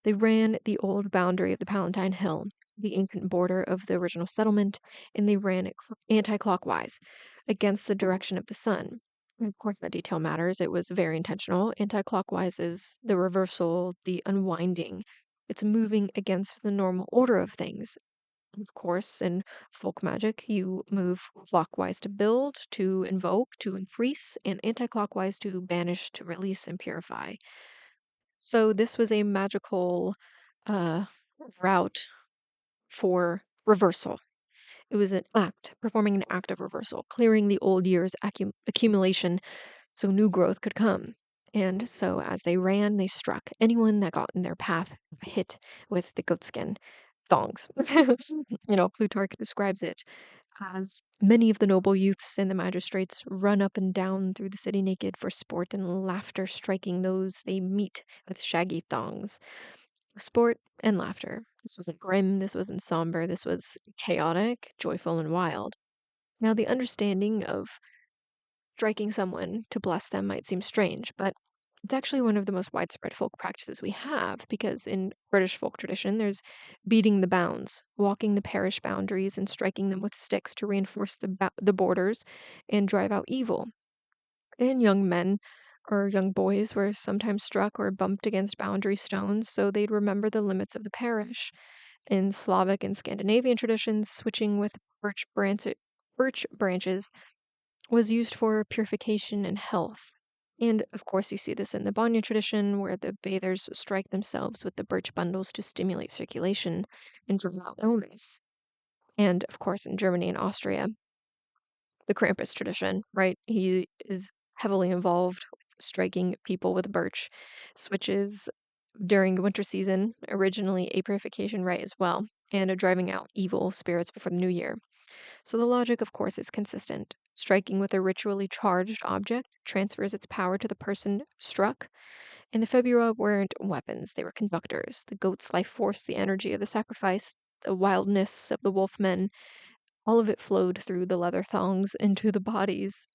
They ran the old boundary of the Palatine Hill, the ancient border of the original settlement, and they ran it anti-clockwise against the direction of the sun. And of course, that detail matters. It was very intentional. Anti-clockwise is the reversal, the unwinding. It's moving against the normal order of things. And of course, in folk magic, you move clockwise to build, to invoke, to increase, and anti-clockwise to banish, to release, and purify. So this was a magical uh, route for reversal. It was an act, performing an act of reversal, clearing the old year's accumulation so new growth could come. And so as they ran, they struck anyone that got in their path, hit with the goatskin thongs. Plutarch describes it as many of the noble youths and the magistrates run up and down through the city naked for sport and laughter, striking those they meet with shaggy thongs. Sport and laughter. This wasn't grim, this wasn't somber, this was chaotic, joyful, and wild. Now, the understanding of striking someone to bless them might seem strange, but it's actually one of the most widespread folk practices we have because in British folk tradition, there's beating the bounds, walking the parish boundaries, and striking them with sticks to reinforce the borders and drive out evil. And young men or young boys were sometimes struck or bumped against boundary stones so they'd remember the limits of the parish. In Slavic and Scandinavian traditions, switching with birch branches was used for purification and health. And of course, you see this in the Banya tradition, where the bathers strike themselves with the birch bundles to stimulate circulation and drive out illness. And of course, in Germany and Austria, the Krampus tradition, right? He is heavily involved with striking people with birch switches during the winter season, originally a purification rite as well, and a driving out evil spirits before the new year. So the logic, of course, is consistent. Striking with a ritually charged object transfers its power to the person struck, and the Febula weren't weapons, they were conductors. The goat's life force, the energy of the sacrifice, the wildness of the wolf men, all of it flowed through the leather thongs into the bodies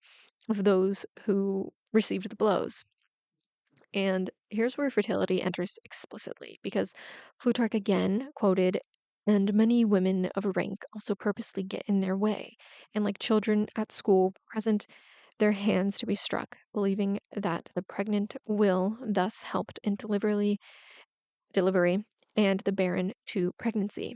of those who received the blows. And here's where fertility enters explicitly, because Plutarch again quoted, and many women of rank also purposely get in their way, and like children at school, present their hands to be struck, believing that the pregnant will thus helped in delivery and the barren to pregnancy.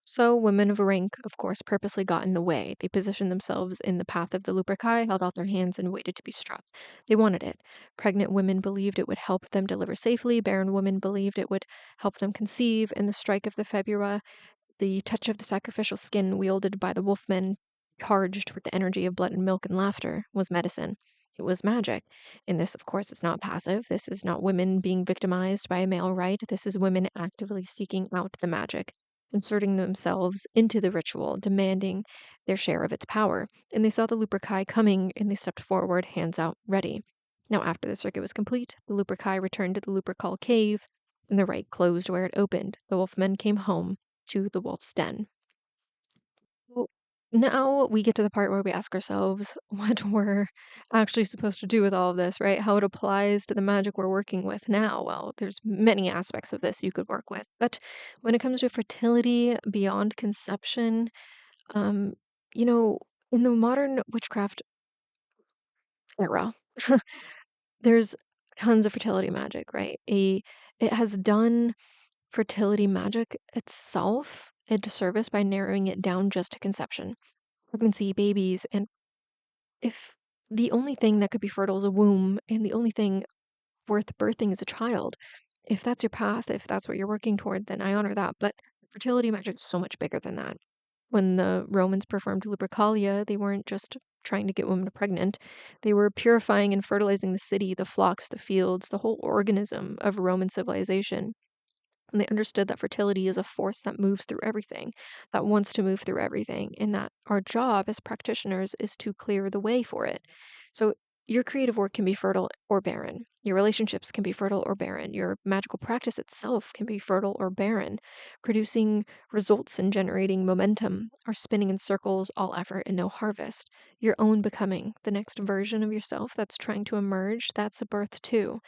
So women of rank, of course, purposely got in the way. They positioned themselves in the path of the Lupercalia, held out their hands, and waited to be struck. They wanted it. Pregnant women believed it would help them deliver safely. Barren women believed it would help them conceive. And the strike of the Febula, the touch of the sacrificial skin wielded by the wolfmen, charged with the energy of blood and milk and laughter, was medicine. It was magic. And this, of course, is not passive. This is not women being victimized by a male rite. This is women actively seeking out the magic, inserting themselves into the ritual, demanding their share of its power. And they saw the Luperci coming and they stepped forward, hands out, ready. Now, after the circuit was complete, the Luperci returned to the Lupercal cave, and the rite closed where it opened. The wolfmen came home to the wolf's den. Well, now we get to the part where we ask ourselves what we're actually supposed to do with all of this, right? How it applies to the magic we're working with now. Well, there's many aspects of this you could work with, but when it comes to fertility beyond conception, um, you know, in the modern witchcraft era, there's tons of fertility magic, right? It has done fertility magic itself a disservice by narrowing it down just to conception, pregnancy, babies, and if the only thing that could be fertile is a womb and the only thing worth birthing is a child, if that's your path, if that's what you're working toward, then I honor that. But fertility magic is so much bigger than that. When the Romans performed Lupercalia, they weren't just trying to get women pregnant. They were purifying and fertilizing the city, the flocks, the fields, the whole organism of Roman civilization. And they understood that fertility is a force that moves through everything, that wants to move through everything, and that our job as practitioners is to clear the way for it. So, your creative work can be fertile or barren. Your relationships can be fertile or barren. Your magical practice itself can be fertile or barren, producing results and generating momentum, or spinning in circles, all effort and no harvest. Your own becoming, the next version of yourself that's trying to emerge, that's a birth too.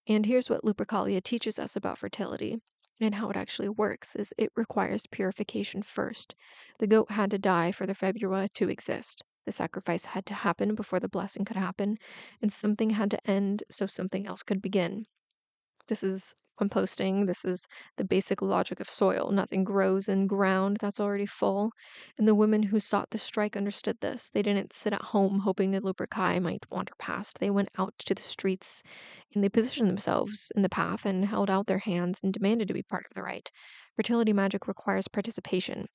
And here's what Lupercalia teaches us about fertility and how it actually works is it requires purification first. The goat had to die for the febula to exist. The sacrifice had to happen before the blessing could happen, and something had to end so something else could begin. This is composting. This is the basic logic of soil. Nothing grows in ground that's already full. And the women who sought the strike understood this. They didn't sit at home hoping the Luperci might wander past. They went out to the streets and they positioned themselves in the path and held out their hands and demanded to be part of the rite. Fertility magic requires participation,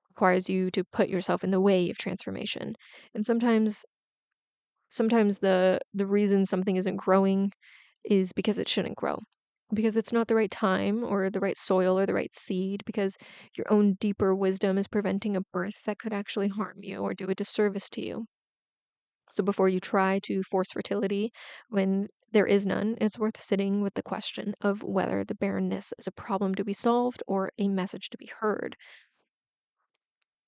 requires you to put yourself in the way of transformation. And sometimes Sometimes the reason something isn't growing is because it shouldn't grow. Because it's not the right time or the right soil or the right seed, because your own deeper wisdom is preventing a birth that could actually harm you or do a disservice to you. So before you try to force fertility when there is none, it's worth sitting with the question of whether the barrenness is a problem to be solved or a message to be heard.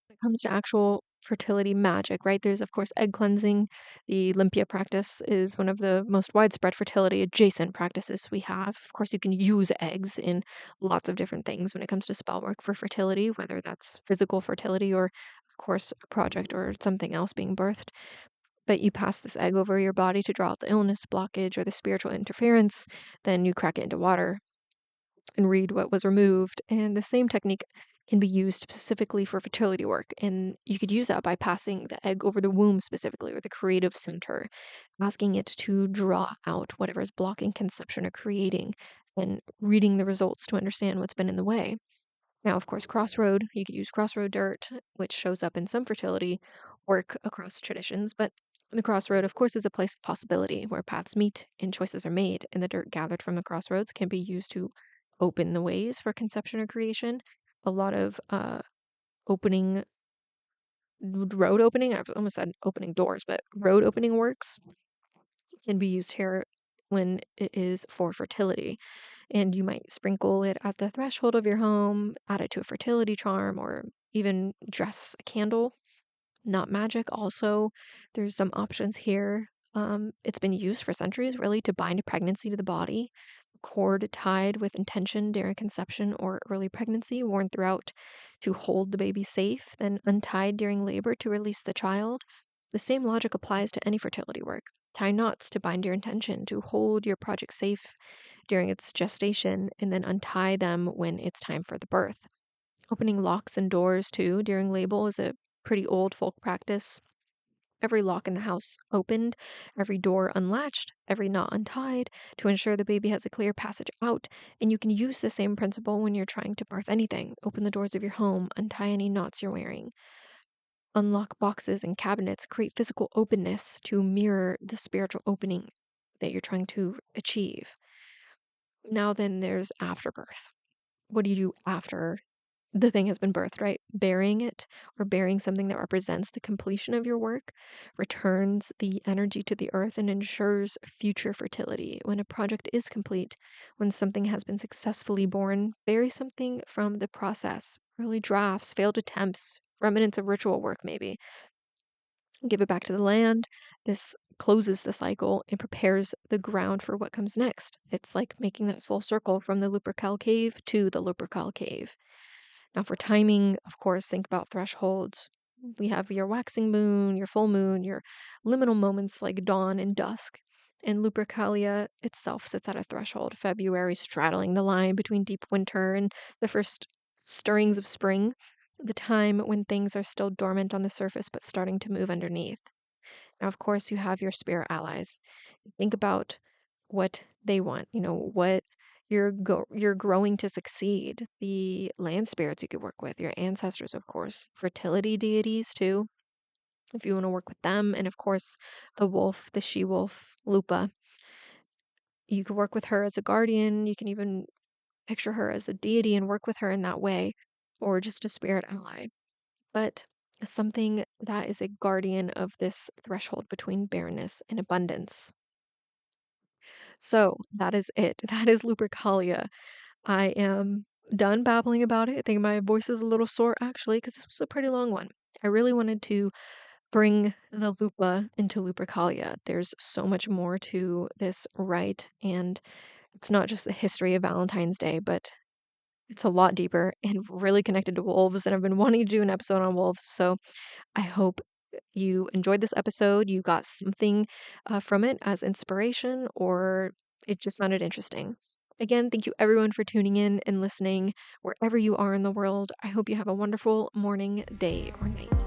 When it comes to actual fertility magic, right? There's, of course, egg cleansing. The Olympia practice is one of the most widespread fertility adjacent practices we have. Of course, you can use eggs in lots of different things when it comes to spell work for fertility, whether that's physical fertility or, of course, a project or something else being birthed. But you pass this egg over your body to draw out the illness, blockage, or the spiritual interference. Then you crack it into water and read what was removed. And the same technique can be used specifically for fertility work. And you could use that by passing the egg over the womb specifically, or the creative center, asking it to draw out whatever is blocking conception or creating, and reading the results to understand what's been in the way. Now, of course, crossroad, you could use crossroad dirt, which shows up in some fertility work across traditions, but the crossroad, of course, is a place of possibility where paths meet and choices are made, and the dirt gathered from the crossroads can be used to open the ways for conception or creation. A lot of opening, road opening, I've almost said opening doors, but road opening works can be used here when it is for fertility. And you might sprinkle it at the threshold of your home, add it to a fertility charm, or even dress a candle. Not magic, also. There's some options here. It's been used for centuries, really, to bind pregnancy to the body. Cord tied with intention during conception or early pregnancy, worn throughout to hold the baby safe, then untied during labor to release the child. The same logic applies to any fertility work. Tie knots to bind your intention, to hold your project safe during its gestation, and then untie them when it's time for the birth. Opening locks and doors, too, during label is a pretty old folk practice. Every lock in the house opened, every door unlatched, every knot untied to ensure the baby has a clear passage out. And you can use the same principle when you're trying to birth anything. Open the doors of your home, untie any knots you're wearing. Unlock boxes and cabinets, create physical openness to mirror the spiritual opening that you're trying to achieve. Now, then, there's afterbirth. What do you do after the thing has been birthed, right? Burying it or burying something that represents the completion of your work returns the energy to the earth and ensures future fertility. When a project is complete, when something has been successfully born, bury something from the process, early drafts, failed attempts, remnants of ritual work, maybe. Give it back to the land. This closes the cycle and prepares the ground for what comes next. It's like making that full circle from the Lupercal cave to the Lupercal cave. Now, for timing, of course, think about thresholds. We have your waxing moon, your full moon, your liminal moments like dawn and dusk. And Lupercalia itself sits at a threshold, February straddling the line between deep winter and the first stirrings of spring, the time when things are still dormant on the surface but starting to move underneath. Now, of course, you have your spirit allies. Think about what they want, what you're growing to succeed. The land spirits you could work with, your ancestors, of course, fertility deities too, if you want to work with them, and of course, the wolf, the she-wolf, Lupa. You could work with her as a guardian. You can even picture her as a deity and work with her in that way, or just a spirit ally. But something that is a guardian of this threshold between barrenness and abundance. So that is it. That is Lupercalia. I am done babbling about it. I think my voice is a little sore actually, because this was a pretty long one. I really wanted to bring the Lupa into Lupercalia. There's so much more to this rite, and it's not just the history of Valentine's Day, but it's a lot deeper and really connected to wolves. And I've been wanting to do an episode on wolves, so I hope you enjoyed this episode. You got something from it as inspiration, or it just found it interesting. Again, thank you everyone for tuning in and listening wherever you are in the world. I hope you have a wonderful morning, day, or night.